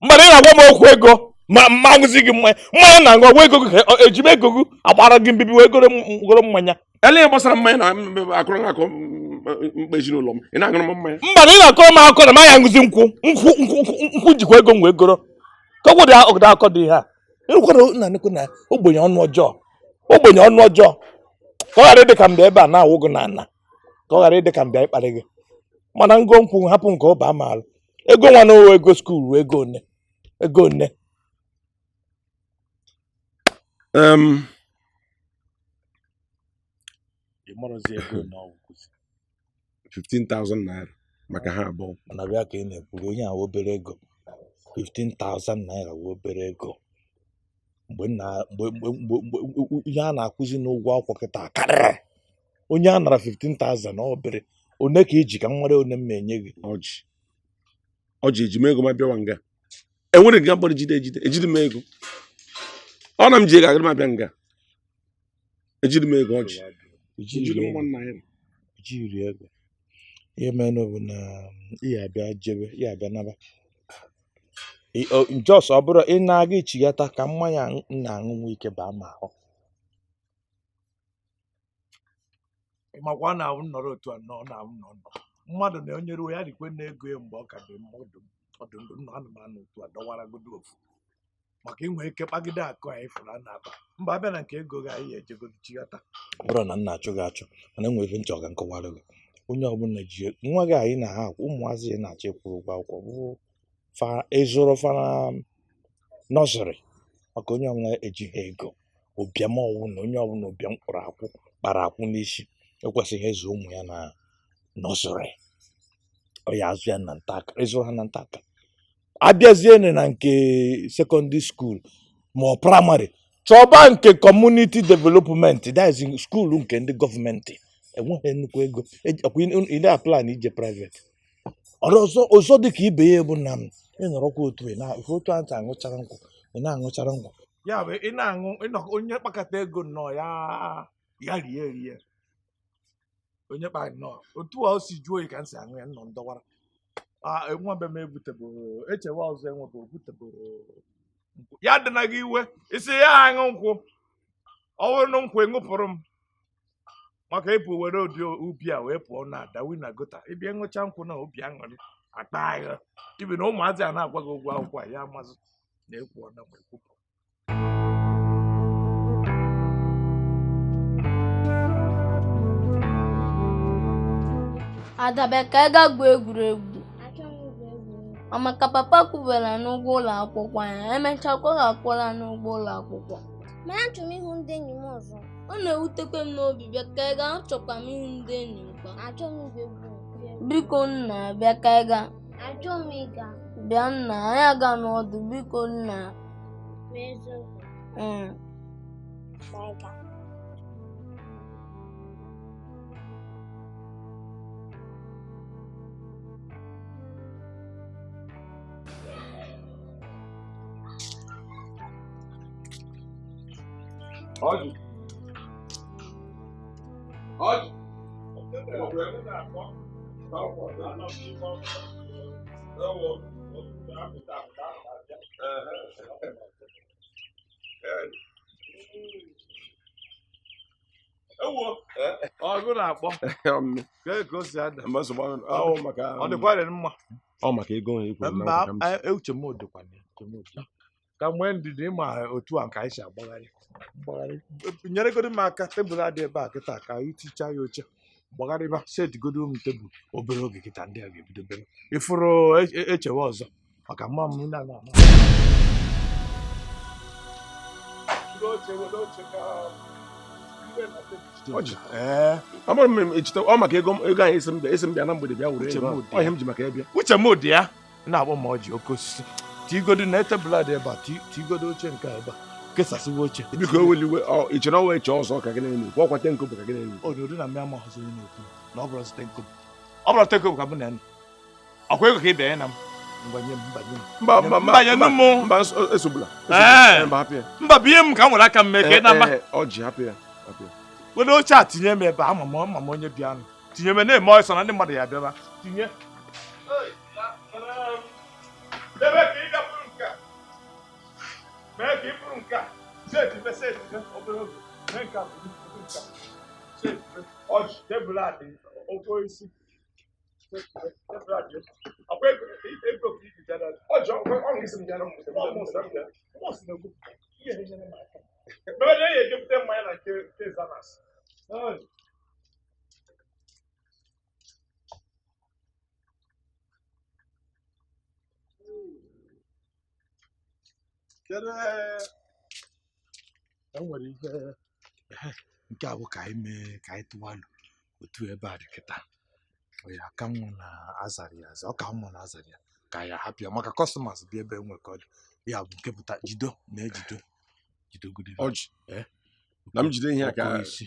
[SPEAKER 6] mba na ị na-agwa m okwu ego ma aṅụzi gị mmanya na-aṅụ ọgwụ ego gị ka ejibe ego gị agbara gị mbibi wee goro mmanya
[SPEAKER 1] ele gbasara mmanya na akụrụ akọ mkpa ezinụlọ m ị na-aṅụrụ m mmanya
[SPEAKER 6] mba na ị na-akọrọ m akọ na mmanya aṅụzi nkwụ njikwa ego m wee goro ka ọgwụ dị ọgụda akọ dị ihe a ịrụkwara na nnekwu na ogbenye ọnụ ọjọọ ka ọ ghara ịdị ka mgbe ebe a na-awụ gị n'ala ka ọ ghara ịdị ka mgbe anyị kparị gị mana ngo nkwụ hapụ nke ọ baa maalụ ego nwa na owe ego skuulu ego one ịmọrọzi ego na ọgwụkwụzi
[SPEAKER 1] 15,000 naira maka ha abụọ
[SPEAKER 6] mana bịa ka ị na-ekwuru onye a obere ego 15,000 naira wee obere ego mgbe ihe a na-akwụzi n'ụgwọ akwụkwọ kịta karịrị onye a nara 15,000 na obere one ka iji ka m nwere one m na-enye gị
[SPEAKER 1] ọjị eji m ego ma bịawa nga enwere gị mkpọrọ ejide m ego ọ na m ji ego agara m abịa nga ejide m ego ọjị ejide m nwanna ya
[SPEAKER 6] iri ego ihe mere bụ na ihe abịa jebe ihe abịa naba njọs ọ bụrụ ị na-aga ichigata ka mmanya na-aṅụ nwe ike baa ma ahụ makwa na ahụ nọrọ otu a nọ na ahụ nọ mmadụ na onye ruo ya dịkwe na ego ya mgbe ọ ka dị ọdụndụ nọ anụmanụ otu a dọwaragodo ofu maka inwe ike kpagide akụ anyị fụrụ a na-aba mba abịa na nke ego gị anyị ejegodo chigata ọ bụrụ na nna achụ gị achụ mana enwere ife nchọ ga nkọwara gị onye ọbụla ji nwa gị anyị na ha ụmụazị ya na-achọ ịkwụrụ ụgwọ akwụkwọ bụ ịzụrụ fana nọsịrị maka onye ọbụla ejighị ego ụbịam ọwụ na onye ọbụla ụbịam kpara akwụ n'isi ekwesịghị ịzụ ụmụ ya na nọsịrị ọ ya azụ ya na ntaka ịzụrụ ha na ntaka abịazie na nke sekọndịrị skuul ma ọ praịmarị chọba nke kọmuniti development that is skuulu nke ndị gọọmenti enweghị nnukwu ego ide aplan ije private ọzọ dị ka ibe ya bụ na ịnọrọkwa otu otu a ntị aṅụchara nkwụ ị na-aṅụchara nkwụ ya bụ ị na-aṅụ onye kpakọta ego nnọọ ya rie onye kpa nnọọ otu a o si jụọ oyi ka m si aṅụ ya nnọ ndọwara nwa be m ebutebụrụ echewe ọzọ enwebụ obutebụrụ nkwụ ya dị na gị iwe isi ya aṅụ nkwụ ọ bụrụ na nkwụ ịṅụpụrụ m maka ịpụ were ụdị ubi a wee pụọ na adawi na gota ịbịa ṅụcha nkwụ na obi aṅụrị akpa agha ibi na ụmụazị a na-agwa gị ụgwọ akwụkwọ a ya amazụ na-ekwu ọ na mgbe ekwupụ
[SPEAKER 7] Adabe ka ị ga-agba egwuregwu maka papa kwubere n'ụgwọ ụlọ akwụkwọ anyị emechakwa ga-akwụla n'ụgwọ ụlọ akwụkwọ
[SPEAKER 3] Ma achọrọ m ịhụ ndị enyi m ọzọ.
[SPEAKER 7] ọ na-ewutekwa m n'obi bịa ka ị ga-achọkwa m ịhụ ndị enyi m kwa
[SPEAKER 3] Achọrọ m igwu egwu.
[SPEAKER 7] biko nna bịa ka ị ga
[SPEAKER 3] Achọghị m ịga.
[SPEAKER 7] Bịa nna, anyị aga n'ọdụ biko nna.
[SPEAKER 3] N'eziokwu, ma ịga.
[SPEAKER 1] Pode?
[SPEAKER 6] Ọgụ na-akpọ ka o si ada ọ dịkwa mma
[SPEAKER 1] Ọ maka ego ha ekwe
[SPEAKER 6] mba uche m dịkwana ka nwee ndidi ịma otu a ka anyị si agbagharị nyeregodo m aka tebụl adị ebe a kịta ka anyị tichaa ya oche gbagharịba setgodo m tebụl obere oge kịta ndị a ga-ebido bere ịfụrụ echewe ọzọ maka mma m na
[SPEAKER 1] amara m echite ọ maka ego anyị esi m bịa na mgbede bịa were ego ọ ihe m ji maka ya bịa
[SPEAKER 6] uche m dị ya na-akpọ ma ọ ji oke osisi tigodo na tebụl adị ebe a tigodo oche nke ebe a kesasịwa oche
[SPEAKER 1] biko eweliwe ichere ọnwa eche ọzọ ka gị na-enu kwa ọkwa tenko bụ ka gị na-enu
[SPEAKER 6] ododo na mmịa mahọzọ n'okwu na ọ bụrụ tenko ọ bụrụ tenko ka bụ na ọkwa ego ka ị bịa ya na m mbanye
[SPEAKER 1] mba esogbula
[SPEAKER 6] mba bụ ihe m ka m nwere aka m mee ka ị na-ama
[SPEAKER 1] ọ ji hapụ ya
[SPEAKER 6] were oche a tinye m ebe a ma m onye bịa nụ tinye m na-eme ọsọ na ndị mmadụ ya bịaba tinye mee ka ị bụrụ nke a setibe obere oge mee nke a ọjị tebụl a dị oke isi tebụl a dị ọkwa ego ka iji jara ọjị ọnwụ isi m jara mebe na ya edepụta mmanya na nke zanas enwere ihe nke a bụ ka anyị mee ka anyị tụwalụ otu ebe a dị kịta ya ka nwụ na azara ya aza ọ ka nwụ na azara ya ka ya hapụ ya maka kọstọmas bụ ebe enwe ka ọ dị ya bụ nke pụta jido jidogodi
[SPEAKER 1] ọjị na m jide ihe ka
[SPEAKER 6] isi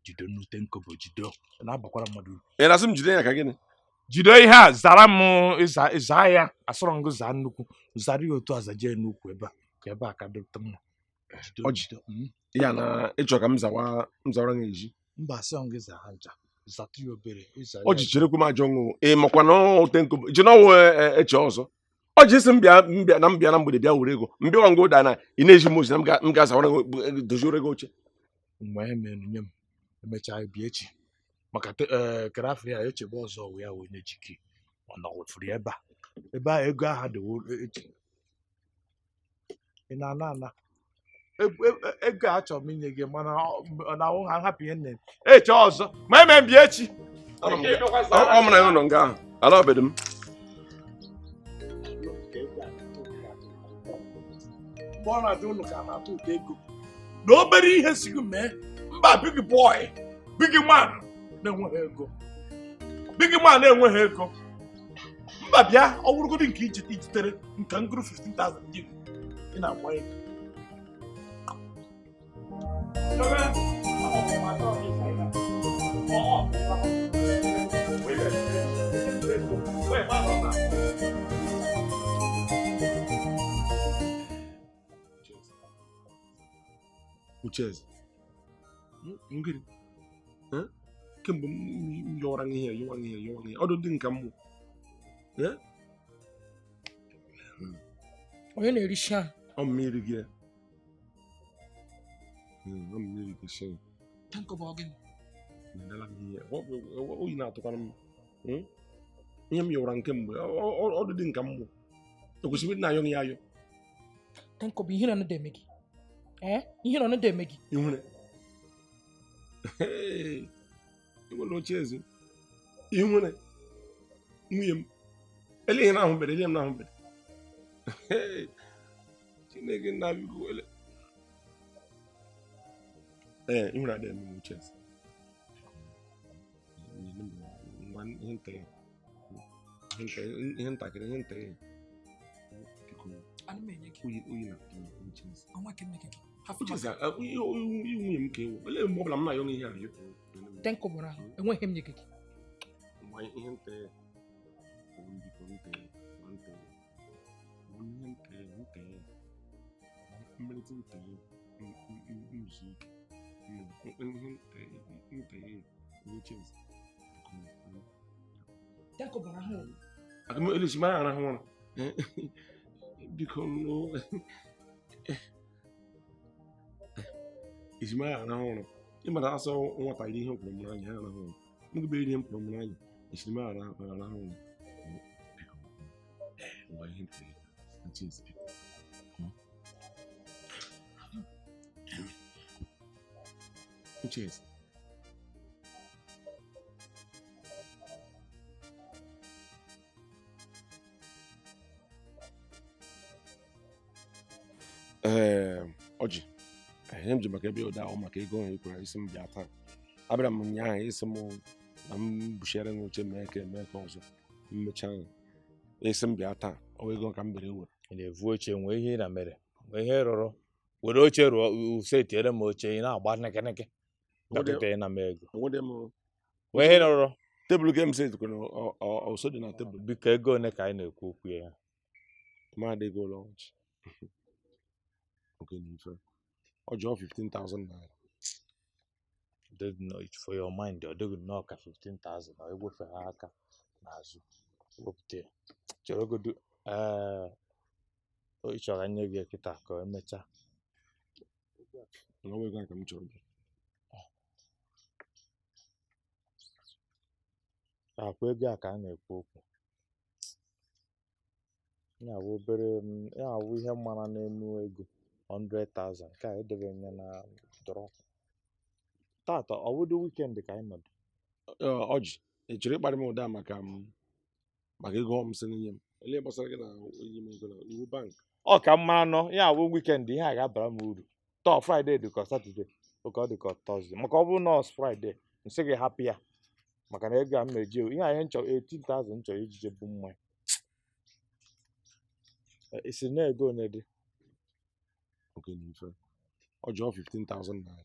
[SPEAKER 6] jido nnute nkobo jido na-abakwara mmadụ uru
[SPEAKER 1] ị na-asị m jide ihe ka gịnị
[SPEAKER 6] jido ihe a zara m ịza ya asọrọ ngụ zaa nnukwu zara ya otu aza jee n'ukwu ebe a ka ebe a ka dịpụta mma
[SPEAKER 1] ọjị ya na ịchọ ka m zawara gị eji
[SPEAKER 6] mba asị ọngụ za ha ncha zatụ ya obere
[SPEAKER 1] ọjị cherekwa m ajọ ọṅụ ị makwa na tenko ji na ọnwụ eche ọzọ ọjị isi m bịa na mgbede bịa were ego mbịa ngwa ụda na ị na-eji m ozi na m ga-azawara doziore ego oche
[SPEAKER 6] mgbe e mere nye m emechaa bịa echi maka karafe ya echebe ọzọ wee ya onye jiki ọ nọ wefuru ebe a ego aha dị echi ị na-ana ego a chọrọ m inye gị mana ọ na-awụ ha hapụ ihe nne eche ọzọ ma eme bịa echi
[SPEAKER 1] ọ mụrụ ya nọ nga ahụ ala obodo m
[SPEAKER 6] mgbe ọ na-adị ụnụ ka a na-atụ ụtọ ego na obere ihe si gị mee mba big boy big man na-enweghị ego mba bịa ọ bụrụgodị nke ijitere nke ngụrụ 15,000 gị ị na-agba ego
[SPEAKER 1] Ucheze ngiri kemgbe m yọwara ihe ọdụ dị nka mmụ
[SPEAKER 2] onye na-eri sha
[SPEAKER 1] ọ mmiri gị shi oyi na-atụkwara m ihe m yọwara nke mgbe ọdụ dị nka mmụ ekwesịrị na ayọ ya ayọ
[SPEAKER 2] tenko bụ ihe nọ na-eme gị ihe nọ na-eme gị
[SPEAKER 1] inwere iwere oche eze inwere nwunye m ele ihe na-ahụ mbere ele m na-ahụ mbere Chineke nna biko ele iwere adị eme oche eze ngwa ihe ntere ihe ntakịrị ihe nta nwunye m ka ewu olee mgbe ọbụla m na-ayọ ihe a
[SPEAKER 2] tenkọbụ ahụ enweghị m nye gị
[SPEAKER 1] ihe nta mmelite nta arahụ ụra biko ejimara arahụ ụra ịmara asọ nwata iri ihe mkpụrụ mụrụ anya ha arahụ ụra mgbe iri ihe mkpụrụ mụrụ anya ejimara arahụ ụra ihe nta Cheers. Ọjị ihe m ji maka ebe ụda ahụ maka ego ahụ ekwere isi m bịa taa abịara m ụnyaahụ isi m na m buchiere m oche mee ka ọzọ mmechaa ahụ isi m bịa taa ọ ego ka m bere were
[SPEAKER 6] na-evu oche nwee ihe na mere nwee ihe rụrụ were oche rụọ use tiere m oche ị na-agba nekeneke dọkịta na m ego nwee ihe rụrụ
[SPEAKER 1] tebụl ka m sị kwere ọsọ dị na tebụl
[SPEAKER 6] biko ego one ka anyị na-ekwu okwu ya
[SPEAKER 1] mmadụ ego ụlọ ọchị oke n'ife ọ jụọ 15,000 naira
[SPEAKER 6] for your mind ọ dịghị nnọọ ka 15,000 ọ egwefe ha aka n'azụ wepụta ya chọrọgodo ị chọrọ nye gị kịta ka o emechaa
[SPEAKER 1] n'ọnwa ego ka m chọrọ gị
[SPEAKER 6] akwa ego a ka a na-ekwu okwu ya awụ ihe mmara n'enu ego 100,000 ka edebe nye na drọ tata ọwụdo weekend ka anyị nọdụ
[SPEAKER 1] ọjị ị chọrọ ịkparị m ụda maka ego m sị n'inye m olee gbasara gị na inye m ego na iwu bank
[SPEAKER 6] ọ ka mma anọ ya awụ weekend ihe a ga-abara m uru tọọ fraịde dịka satọde oke ọ dịka tọzde maka ọ bụrụ nọọsụ fraịde nsị gị hapụ ya maka na ego a m na-eji ihe anyị nchọ 18,000 nchọ ijije bụ mmanya isi na ego one dị
[SPEAKER 1] oke n'ife ọ jụọ 15,000 naira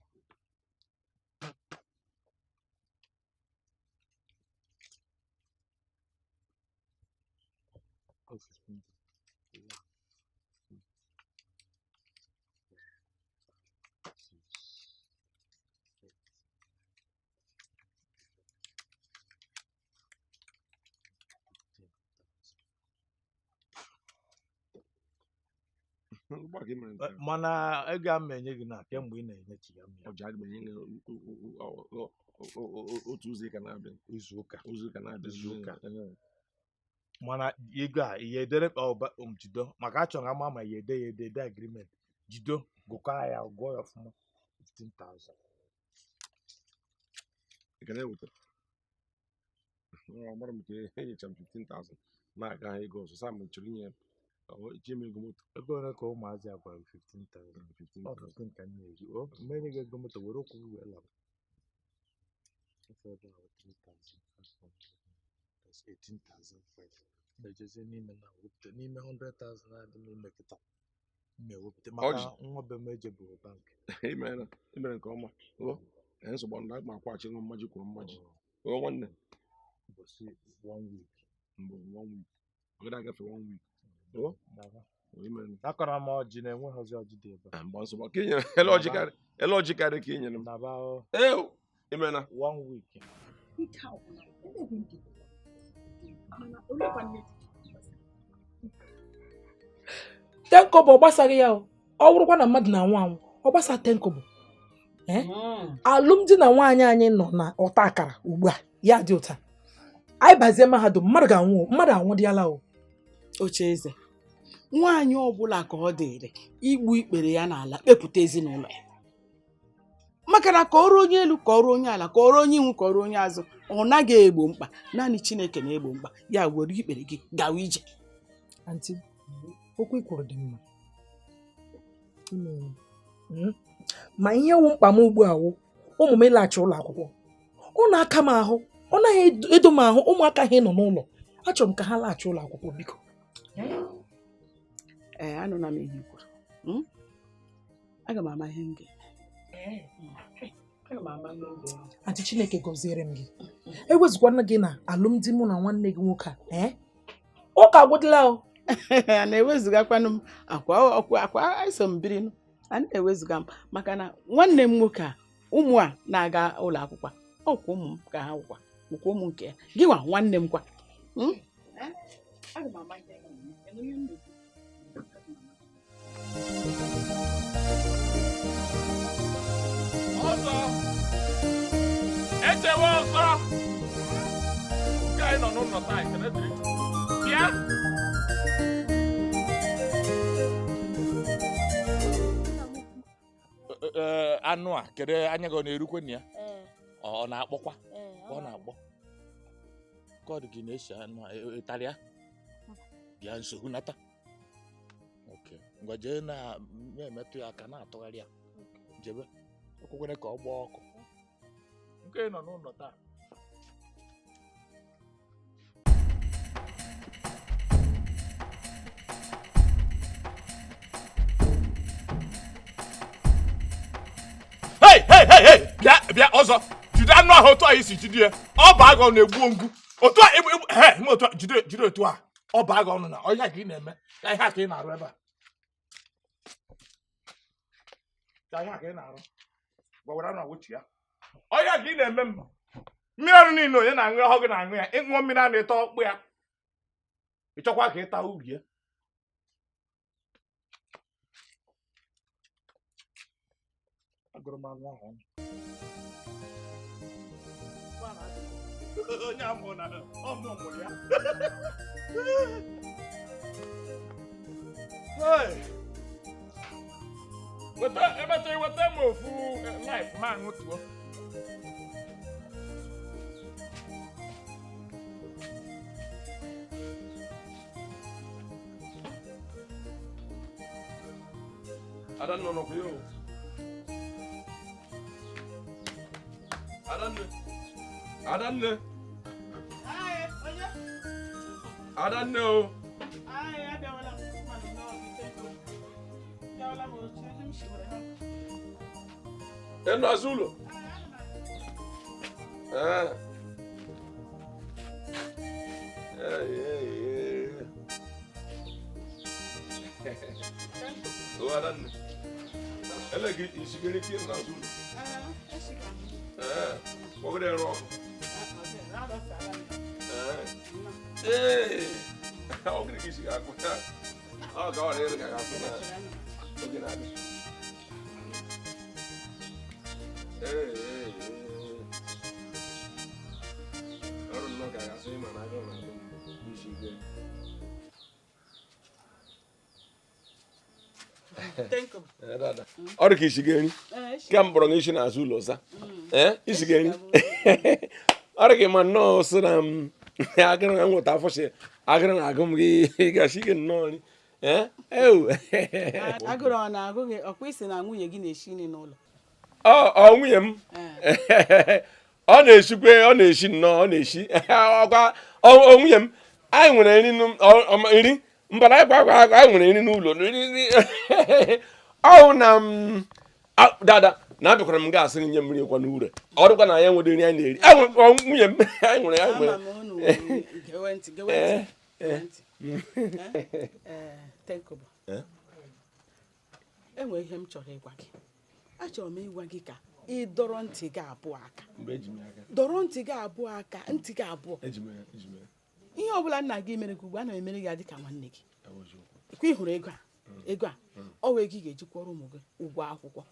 [SPEAKER 6] mana ego a m enye gị na kemgbe ị na-enyechi ya
[SPEAKER 1] otu ụzọ ka na-abịa
[SPEAKER 6] izu ụka mana ego a ihe edere jido maka achọrọ ama ma ya ede agreement jido gụkọ ya gụọ ya ọfụma 15,000
[SPEAKER 1] ọgbara m ka enyecha m 15,000 na-aga ha ego ọzọ sa m chọrọ inye
[SPEAKER 6] ego ole ka ụmụazị a gwara 15,000 ka m na-eji mmenye gị ego moto were okwu wee laba 18,500 na-ejezi n'ime na wepụta n'ime 100,000 na-adị n'ime kịta na-ewepụta maka nwa be m ejebụrụ bank
[SPEAKER 1] imere nke ọma nsogbu na ma akwaghachi nwa mmaji kwuru mmaji nwanne
[SPEAKER 6] ụbọchị 1 week
[SPEAKER 1] mgbe 1 week ọ gaghị agafe 1 week
[SPEAKER 6] akọrọ m ọjị na-enweghịzi ọjị dị ebe
[SPEAKER 1] mgbe nsogbu ka inyere ele ọjị karị ka inyere m imena
[SPEAKER 6] 1 week
[SPEAKER 2] tenkọbụ ọ gbasaghị ya ọ bụrụkwa na mmadụ na-anwụ anwụ ọ gbasa tenkọbụ alụmdi na nwaanyị anyị nọ na ọta akara ugbu a ya dị ụta anyị bazie mahadum mmadụ ga-anwụ mmadụ anwụdịala
[SPEAKER 4] oche eze nwaanyị ọbụla ka ọ dịrị igbu ikpere ya n'ala kpepụta ezinụlọ ya maka na ka ọrụ onye elu ka ọrụ onye ala ka ọrụ onye ihu ka ọrụ onye azụ ọ naghị egbo mkpa naanị Chineke na-egbo mkpa ya were ikpere gị gawa ije
[SPEAKER 2] anti okwu ikwuru dị mma ma ihe wụ mkpa m ugbu a wụ ụmụ m ịlaghachi ụlọ akwụkwọ ọ na-aka m ahụ ọ naghị edo m ahụ ụmụaka ha nọ n'ụlọ achọrọ m ka ha laghachi ụlọ akwụkwọ biko.
[SPEAKER 4] Anụla m ihe i kwuru. Aga m ama ihe m ga-eme.
[SPEAKER 2] Antị Chineke gọziere m gị. Ewezụkwana gị na alụmdi mụ na nwanne gị nwoke a ụka agwụdịla o.
[SPEAKER 4] A na-ewezụgakwanụ m akwa iso m biri. A na-ewezụga m maka na nwanne m nwoke a ụmụ a na-aga ụlọ akwụkwọ ọkwa ụmụ m ka ha ụkwa ụmụ nke ya gị nwa nwanne m kwa.
[SPEAKER 6] Ọzọ echewe ọzọ nke anyị nọ n'ụlọ taa ekele dịrị bịa anụ a kedu anya gị ọ na-erukwe na ya ọ na-akpọkwa ọ na-akpọ kọdụ gị na-esi anụ a ịtarịa bịa nsogbu nata oke ngwa jee na-emetụ ya aka na-atụgharị ya jebe okwekwere ka ọ gbaa ọkụ nke nọ n'ụlọ taa bịa ọzọ jide anụ ahụ otu anyị si jide ya ọ bụ agụ na-egbu ngwu otu a jide otu a ọ bụ agụ ọnụ na ọhịa ka ị na-eme ya ihe ka ị na-arụ ebe a ihe ka ị na-arụ gwawara na wuchi ya ọhịa ka ị na-eme mba mmiri anụ niile onye na-aṅụ ọhụ gị na-aṅụ ya ịṅụọ mmiri a na-eto ọkpụ ya ịchọkwa ka ị taa uri ya agụrụ m anụ ahụ onye amụrụ na ọmụ mụrụ ya weta m ofu laif ma ṅụtuo
[SPEAKER 1] Adanne nọkwa ya o. Adanne Adanne o. Eno azulo. O Adanne. Ele gị isigere tie na azulo. Ogre ro. Ogre gị isiga akwa. Ọ ga ọ na-ere ka asụ na. Oge na-adị. Ọrụ nnọọ ka asụ ịma na agụ na-adị isigere. Ọ dị ka isigere. Ka m kpọrọ isi n'azụ ụlọ za isigere ọ dị ka ma nnọọ sị na m agịrị na nweta afọchi agịrị na agụ m gị gachi gị nnọọ nri
[SPEAKER 4] agụrụ ọ na-agụ gị ọkwa isi na nwunye gị na-eshi nri n'ụlọ
[SPEAKER 1] ọ nwunye m ọ na-esikwe ọ na-eshi nnọọ ọ na-eshi ọkwa nwunye m anyị nwere nri mbara anyị nwere nri n'ụlọ ọhụ na dada na abịakwara m gasị nye mmiri kwa n'ure ọ dịkwa na ya nwere nri anyị na-eri nwunye m anyị nwere
[SPEAKER 4] enwe ihe m chọrọ ịgwa gị achọrọ m ịgwa gị ka ị dọrọ ntị gị abụọ aka dọrọ ntị gị abụọ aka ntị gị abụọ ihe ọ bụla nna gị mere gị ugbu a na-emere gị adị ka nwanne gị ikwu ịhụrụ ego a ọ wee gị ga-eji kwụrụ ụmụ gị ụgwọ akwụkwọ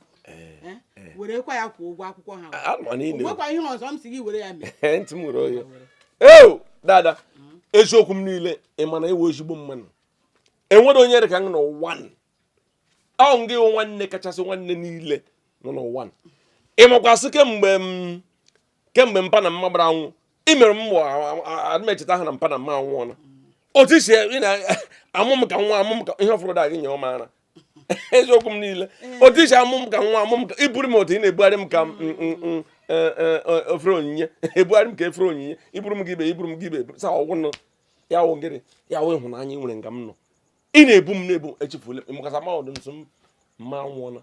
[SPEAKER 4] werekwa ya kwụọ ụgwọ akwụkwọ ha nwekwa ihe ọzọ m si gị were ya mee
[SPEAKER 1] ntị m were oye dada eziokwu m niile ị ma na ewe ezigbo mmanụ enwere onye dị ka m n'ụwa ọ gị nwanne kachasị nwanne niile nọ n'ụwa ị makwasị kemgbe mpa na mma gbara anwụ ị mere m adịmecheta ha na mpa na mma anwụọla otu isi amụ m ka nwa amụ m ka ihe ọfọdụ a gị nye ọma ara eziokwu m niile otu isi amụ m ka nwa amụ m ka iburu m otu ị na-ebugharị m ka ofere onyinye ebugharị m ka efere onyinye iburu m gị ibe sa ọgwụnụ ya wụ gịrị ya wụ ịhụnanya nwere nga m nọ ị na-ebu m na-ebu echefule mkasa ma ọdụ nso m mma nwụọla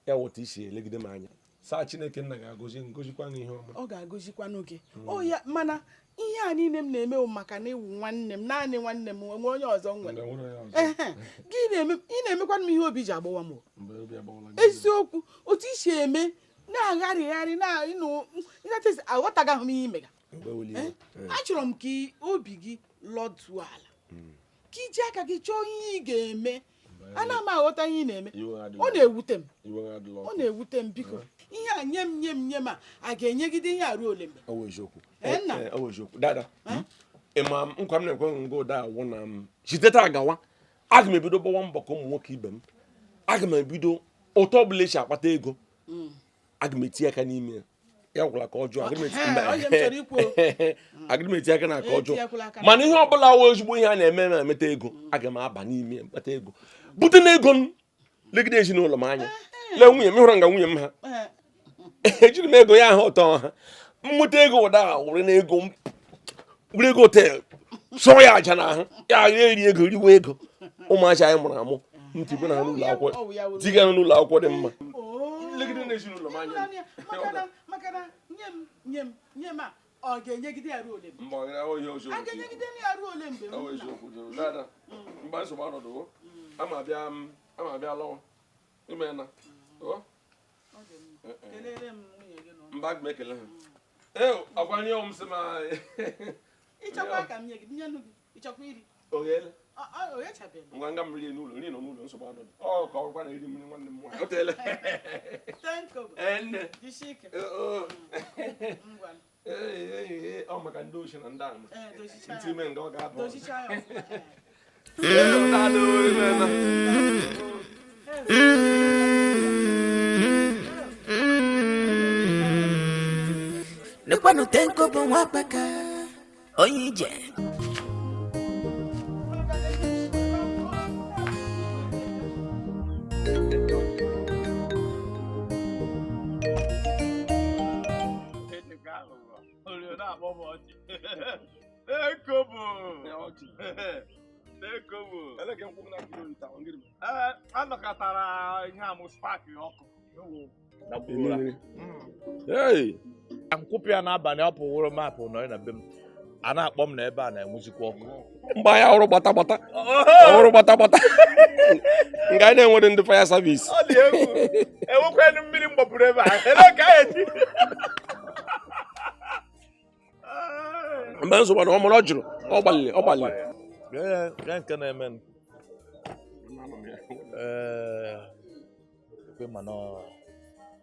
[SPEAKER 1] ya wụta isi elegide m anya saa Chineke nna ga-agọzi ngozikwa ihe ọma
[SPEAKER 4] ọ ga-agọzikwanụ gị o ya mana ihe a niile m na-eme maka na iwu nwanne m naanị nwanne m nwe onye ọzọ nwere gị na-emekwanụ m ihe obi ji agbawa m eziokwu otu isi eme na-agharịgharị aghọtaghị ahụ m ihe imega achọrọ m ka obi gị lọdụ ala ka iji aka gị chọọ ihe ị ga-eme ana m aghọta ihe ị na-eme ọ na-ewute m biko ihe a nye m a ga-enyegide ihe a ruo ole mgbe
[SPEAKER 1] dada ịma nkwa m na-ekwe ngo da awụ na m site taa gawa aga m ebido gbawa mbọ ka ụmụ nwoke ibe m aga m ebido ụtọ ọbụla esi akpata ego aga m etinye aka n'ime ya gwụla ka ọjọọ aga m etinye aka na aka ọjọọ mana ihe ọbụla wụ ezigbo ihe a na-eme na-emeta ego aga m aba n'ime mkpata ego bute na ego m legide ezinụlọ m anya lee nwunye m hụrụ nga nwunye m ha ejiri m ego ya ahụ ụtọ ha mmụta ego ụda wụrụ na ego m were ego hotel sọrọ ya aja n'ahụ ya eri ego riwe ego ụmụaja anyị mụrụ amụ ntibo na n'ụlọ akwụkwọ diga n'ụlọ akwụkwọ dị mma legide na ezinụlọ m anya
[SPEAKER 4] nye m ọ ga-enyegide ya ruo ole mgbe a ga-enyegide ya ruo ole mgbe
[SPEAKER 1] mgbe nsogbu ọnọdụ ama abịa lọwa imena mba aga m ekele ha ọkwanye m sị ma
[SPEAKER 4] ịchọkwa ka m nye gị nye gị ịchọkwa iri
[SPEAKER 1] oghele
[SPEAKER 4] oghechabeghị
[SPEAKER 1] ngwa nga m rie n'ụlọ nri nọ n'ụlọ nsogbu ọnọdụ ọ ka ọkwa na iri mmiri nwanne m nwaanyị otele ọ maka ndị ochie na ndị ama ntị ime nga ọ ga-abụ
[SPEAKER 8] Nekwanu tenko bo wapaka oyije.
[SPEAKER 6] Anọkọtara ihe amụ spaki ọkụ nkwụpụ ya n'abalị ọ pụwụrụ mapụ nọ na be m a na-akpọ m na ebe a na-enwuzikwa ọkụ
[SPEAKER 1] mgbe ya ọrụ gbata nke anyị na-enwere ndị fire service
[SPEAKER 6] ọ dị egwu enwekwanụ mmiri mgbapụrụ ebe a ele ka a eji
[SPEAKER 1] mgbe nsogbu na ọ mụrụ ọ jụrụ ọ gbalịrị
[SPEAKER 6] ya nke na-eme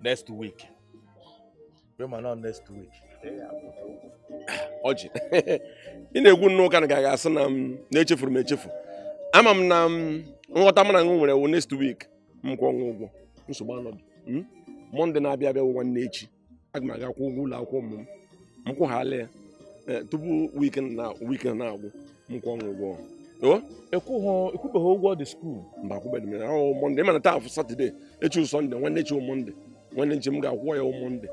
[SPEAKER 6] next week
[SPEAKER 1] ọjị ị na-egwu nnụka na gaghị asị na m na-echefuru m echefu ama m na nghọta m na nwere wụ next week m kwụọ nwa ụgwọ nsogbu ọnọdụ Mọnde na-abịa abịa nwanne echi aga m aga kwụ ụgwọ ụlọ akwụkwọ m kwụghala ya tupu weekend na-agwụ m kwụọ nwa ụgwọ
[SPEAKER 6] ekwubeghị ụgwọ dị skuul
[SPEAKER 1] mba akwụbeghị m ya Mọnde mana taa afụ Satọde echi Sọnde nwanne echi Mọnde nwanne nche m ga-akwụọ ya Mọnde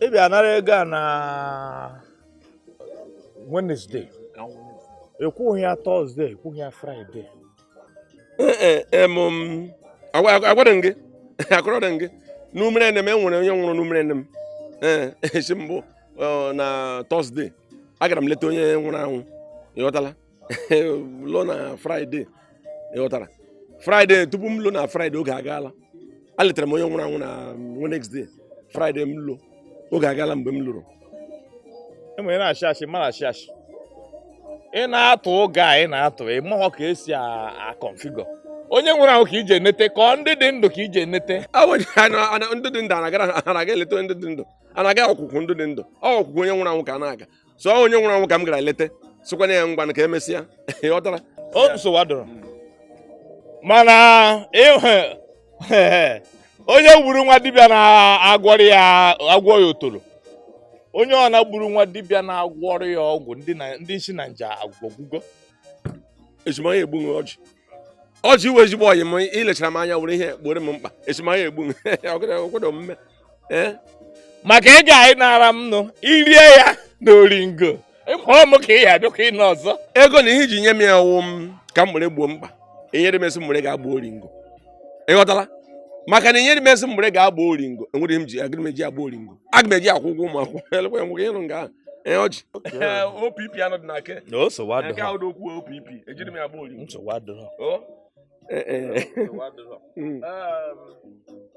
[SPEAKER 6] ebe anara ego a na Wednesday ekwughị ya Thursday ekwughị ya Friday
[SPEAKER 1] agwara m gị akọrọdị m gị n'umere nne m enwere onye nwụrụ n'umere nne m esi mbụ na Thursday agara m leta onye nwụrụ anwụ ịghọtala lụọ na Friday ịghọtara Friday tupu m lụọ na Friday oge agaala a letara m onye nwụrụ anwụ na Wednesday Friday m lụọ oge agaala mgbe m lụrụ
[SPEAKER 6] enwere na-achị achị mara achị achị ị na-atụ oge a ị na-atụ ịmahọ ka esi akọnfigọ onye nwere ahụ ka ije enete ka ndị dị ndụ ka ije enete
[SPEAKER 1] ndị dị ndụ anaga eleta ndị dị ndụ anaga ọkwụkwụ ndị dị ndụ ọkwụkwụ onye nwere anwụ ka a na-aga so onye nwere anwụ ka m gara eleta sịkwana ya ngwa ka emesịa ịghọtara
[SPEAKER 6] o nsogbu adọrọ mana onye gburu nwa dibịa na-agwọrọ ya agwọ ya otoro onye ọ na-gburu nwa dibịa na-agwọrọ ya ọgwụ ndị isi na nja agwọgwugo
[SPEAKER 1] esimanya egbu ọjị iwe ezigbo ọyị m ilechara m anya were ihe gbore m mkpa esimanya egbu ọkwado omume
[SPEAKER 6] maka ị ga-anyị nara m nụ irie ya na oringo ịkpọrọ m ka ị ya adịkwa ị n'ọzọ
[SPEAKER 1] ego na ihe iji nye m ya wụ m ka m were gbuo mkpa enyere m esi m were ga-agba oringo ịghọtala maka na enyere m esi m were ga-agba oringo enwere m ji aga m eji agba oringo aga m eji akwụ ụgwọ ụmụ akwụkwọ elekwa enweghị ịnụ nga ọjị OPP anọ dị na ke nke ahụ okwu OPP ejiri m ya agba oringo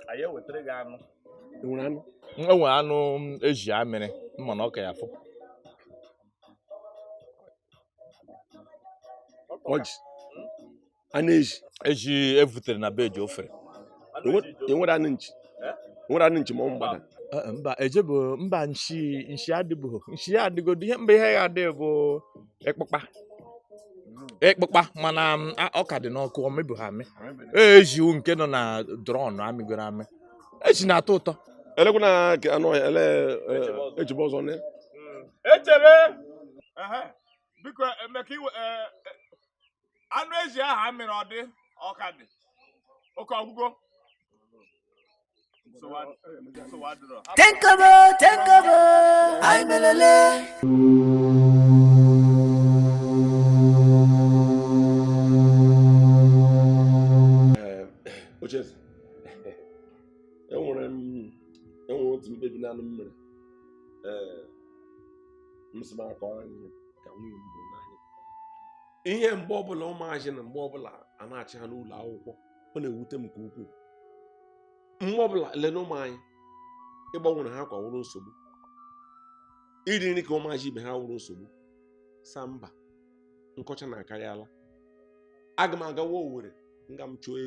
[SPEAKER 6] anyị ewetara gị anụ
[SPEAKER 1] enwere anụ
[SPEAKER 6] enwe anụ eji amịrị mma na ọka ya fụ
[SPEAKER 1] ọjị anụ
[SPEAKER 6] eji evutere na be eji ofere
[SPEAKER 1] enwere anụ nchi ma ọ mgbada
[SPEAKER 6] mba ejebo mba nshi adịbụ nshi ya adịgodo ihe mgbe ihe ya adị bụ ịkpụkpa mana ọka dị n'ọkụ ọmịbụ ha amị ejiwu nke nọ na drọn amịgoro amị eji na-atọ ụtọ
[SPEAKER 1] elekwa na anụ ọhịa echebe ọzọ ne
[SPEAKER 6] echebe biko emeka iwe anụ eji aha amịrị ọ dị ọka dị oke ọgwụgwọ
[SPEAKER 8] Tenkobo, ay melele.
[SPEAKER 1] Oches enwere otu mkpebi n'anụ mmiri nsị aka anyị ka nwunye m bụ n'anya ihe mgbe ọbụla ụmụazị na mgbe ọbụla a na-achị ha n'ụlọ akwụkwọ ọ na-ewute m nke ukwuu mgbe ọbụla lena ụmụ anyị ịgbanwere ha kwa wụrụ nsogbu iri nri ka ụmụazị ibe ha wụrụ nsogbu sa mba nkọcha na-akarịala aga m agawa Owerri nga m chụọ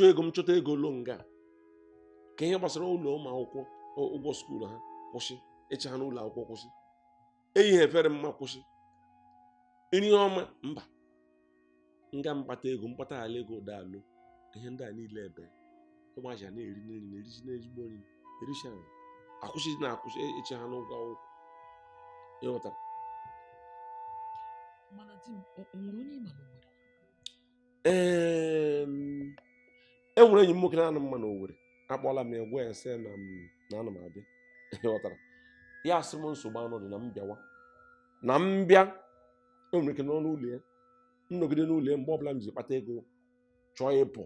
[SPEAKER 1] ego m chọta ego lo nga ka ihe gbasara ụlọ ụmụ akwụkwọ ụgwọ skuulu ha kwụsị ịcha ha n'ụlọ akwụkwọ kwụsị eyi ha efere mma kwụsị nri ọma mba nga mkpata ala ego daalụ ihe ndị a niile ebe ụmụazị a na-eri nri na-eriji n'ezigbo nri ericha anyị akwụsịzi na akwụsị ịcha ha n'ụgwọ akwụkwọ ịghọtara enwere enyi m nwoke na-anụ mma n'Owerri akpọọla m egwe ya sị na ana m abịa ịghọtara ya asị m nsogbu anụ dị na m bịawa na m bịa enwere ike n'ọnụ ụlọ ya nnọgide n'ụlọ ya mgbe ọbụla m ji kpata ego chọọ ịpụ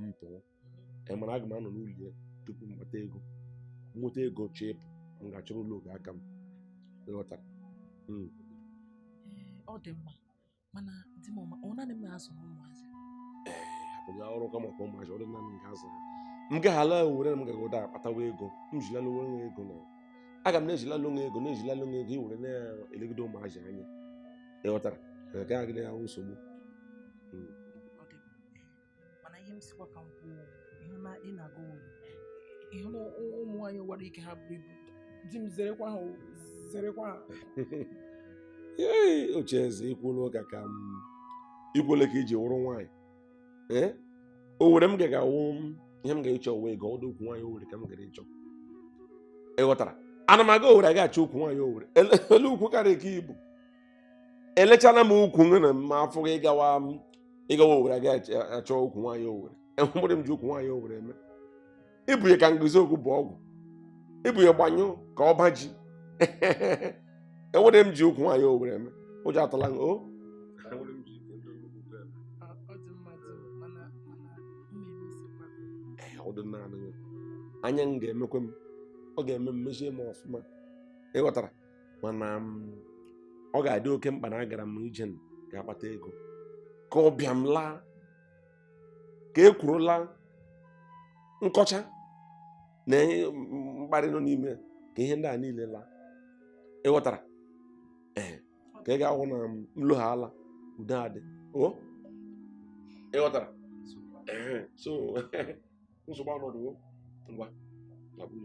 [SPEAKER 1] mpụ emara aga m anọ n'ụlọ ya tupu m kpata ego nweta ego chọọ ịpụ m ga-achọrọ ụlọ oge aka m ịghọtara
[SPEAKER 2] ọ dị mma mana di m ọ naanị m azụ ụmụazị
[SPEAKER 1] hapụghị ọrụ ka maka ụmụazị ọ dị naanị m ga-azụ ha m gaghala Owerri m gagoda akpatawa ego m jilala onwe ego na aga m na-ejilala onwe ego iwere na-elegide ụmụazị anya ịghọtara ga agịna ya nsogbu
[SPEAKER 2] mana ihe m sikwa ka m kwuo ihe na ị na-aga Owerri ihe na ụmụ nwaanyị nwere ike ha bụrụ ibu di m zerekwa ha
[SPEAKER 1] ee Ochieze ikwulu ụka ka m ikwule ka iji wụrụ nwaanyị Owerri m ga-awụ ihe m ga-echọ onwe ego ọdụ okwu nwaanyị Owerri ka m gara ịchọ ịghọtara ana m aga Owerri aga-achọ okwu nwaanyị Owerri ele ukwu karịa ka ibu elechala m ukwu na m afọ ịgawa Owerri aga-achọ okwu nwaanyị Owerri enwere m ji okwu nwaanyị Owerri eme ibunye ka ngozi okwu bụ ọgwụ ibunye gbanyụ ka ọba ji enwere m ji okwu nwaanyị Owerri eme ụjọ atụla anya m ga-emekwe m ọ ga-eme m mechie m ọfụma ịghọtara mana ọ ga-adị oke mkpa na agara m ije ga-akpata ego ka ọbịa m laa ka ekwurula nkọcha na mkparị nọ n'ime ka ihe ndị a niile laa ịghọtara ka ị ga-ahụ na nloghala udo adị ịghọtara so nsogbu ọnọdụ ngwa lagbu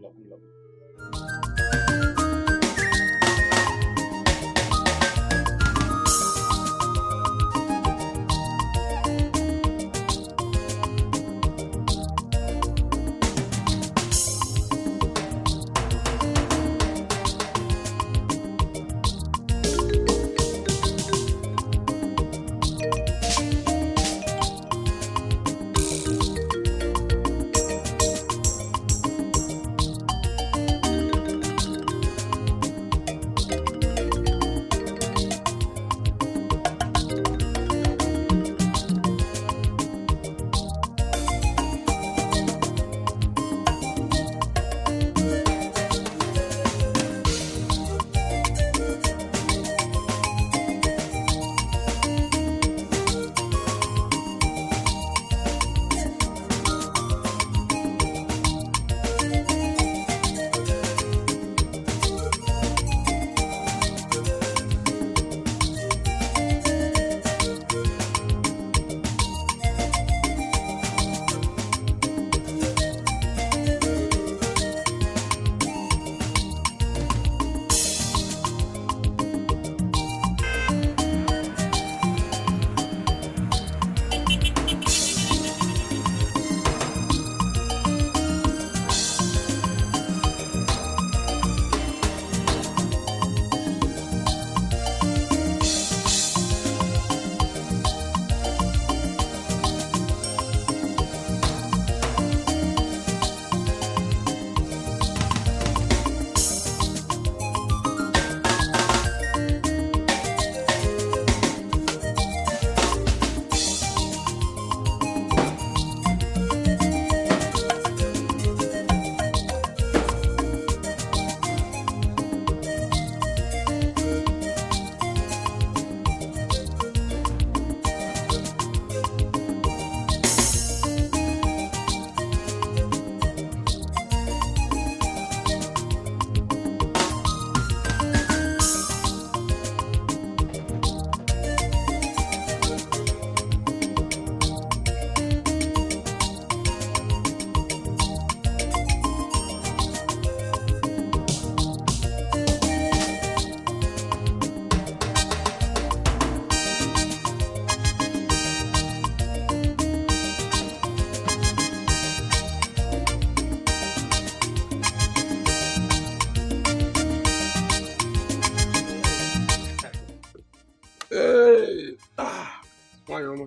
[SPEAKER 1] nwaanyị ọma.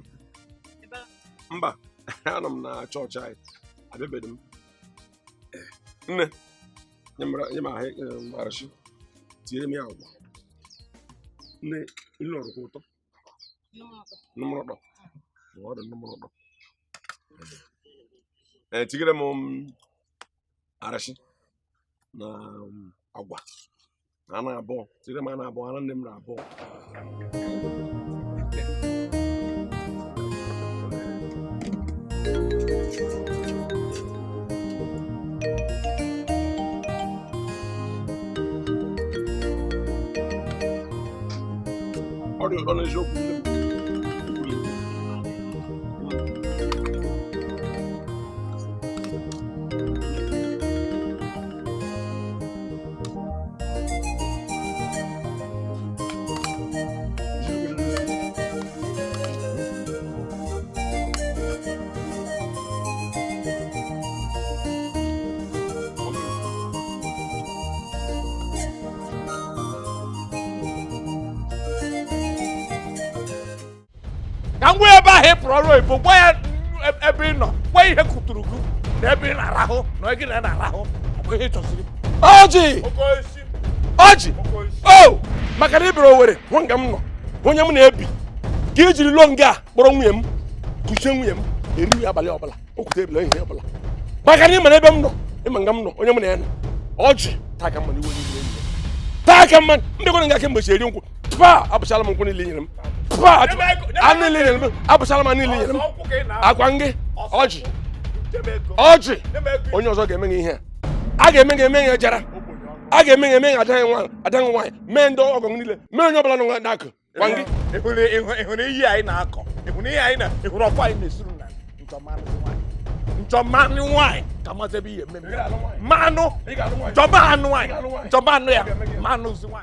[SPEAKER 1] Mba, anọ m na chọọchị anyị. Abịabeghị m. Nne, nye m ahụ arashi. Tinyere m ya agwa. Nne, ilu ọrụ ụtọ. Numero ɗo. Ọ dị numero ɗo. Tinyere m arashi na agwa. Ana abụọ. Tinyere m ana abụọ, ana nne m na abụọ. Ọ dị ụtọ n'eziokwu nne m.
[SPEAKER 6] Ka ngwa ebe ahụ ị pụrụ ọrụ oyibo gwa ya ebe ị nọ gwa ihe kụtụrụ gị na ebe ị na-arahụ na gị na-arahụ ọ bụ ihe ị chọsiri.
[SPEAKER 1] Ọjị o maka na ibere Owere hụ nga m nọ onye m na-ebi ka ijiri lụọ nga a kpọrọ nwunye m kuchie nwunye m erighị abalị ọbụla okwute ebile ihe ọbụla maka na ịma na ebe m nọ ịma nga m nọ onye m na ya nọ ọjị taa ka mma n'iwe niile enyi taa ka mma ndị gwara nga kemgbe si eri nkwụ tpa abụchala m nkwụ niile nyere m anụ niile nyere m abụchala m anụ niile nyere m akwa ngị ọjị onye ọzọ ga-eme gị ihe a ga-eme gị eme ya jara a ga-eme gị eme ya adaghị nwaanyị mee ndị ọgọ niile mee onye ọbụla nọ n'akụ kwa ngị
[SPEAKER 6] ịhụrụ ihe anyị na-akọ ịhụrụ ihe anyị ịhụrụ ọkwa anyị na-esuru na nchọmanụ nwaanyị ka mazị ebe ihe mmemme manụ chọba anụ nwaanyị chọba anụ ya manụ zi nwaanyị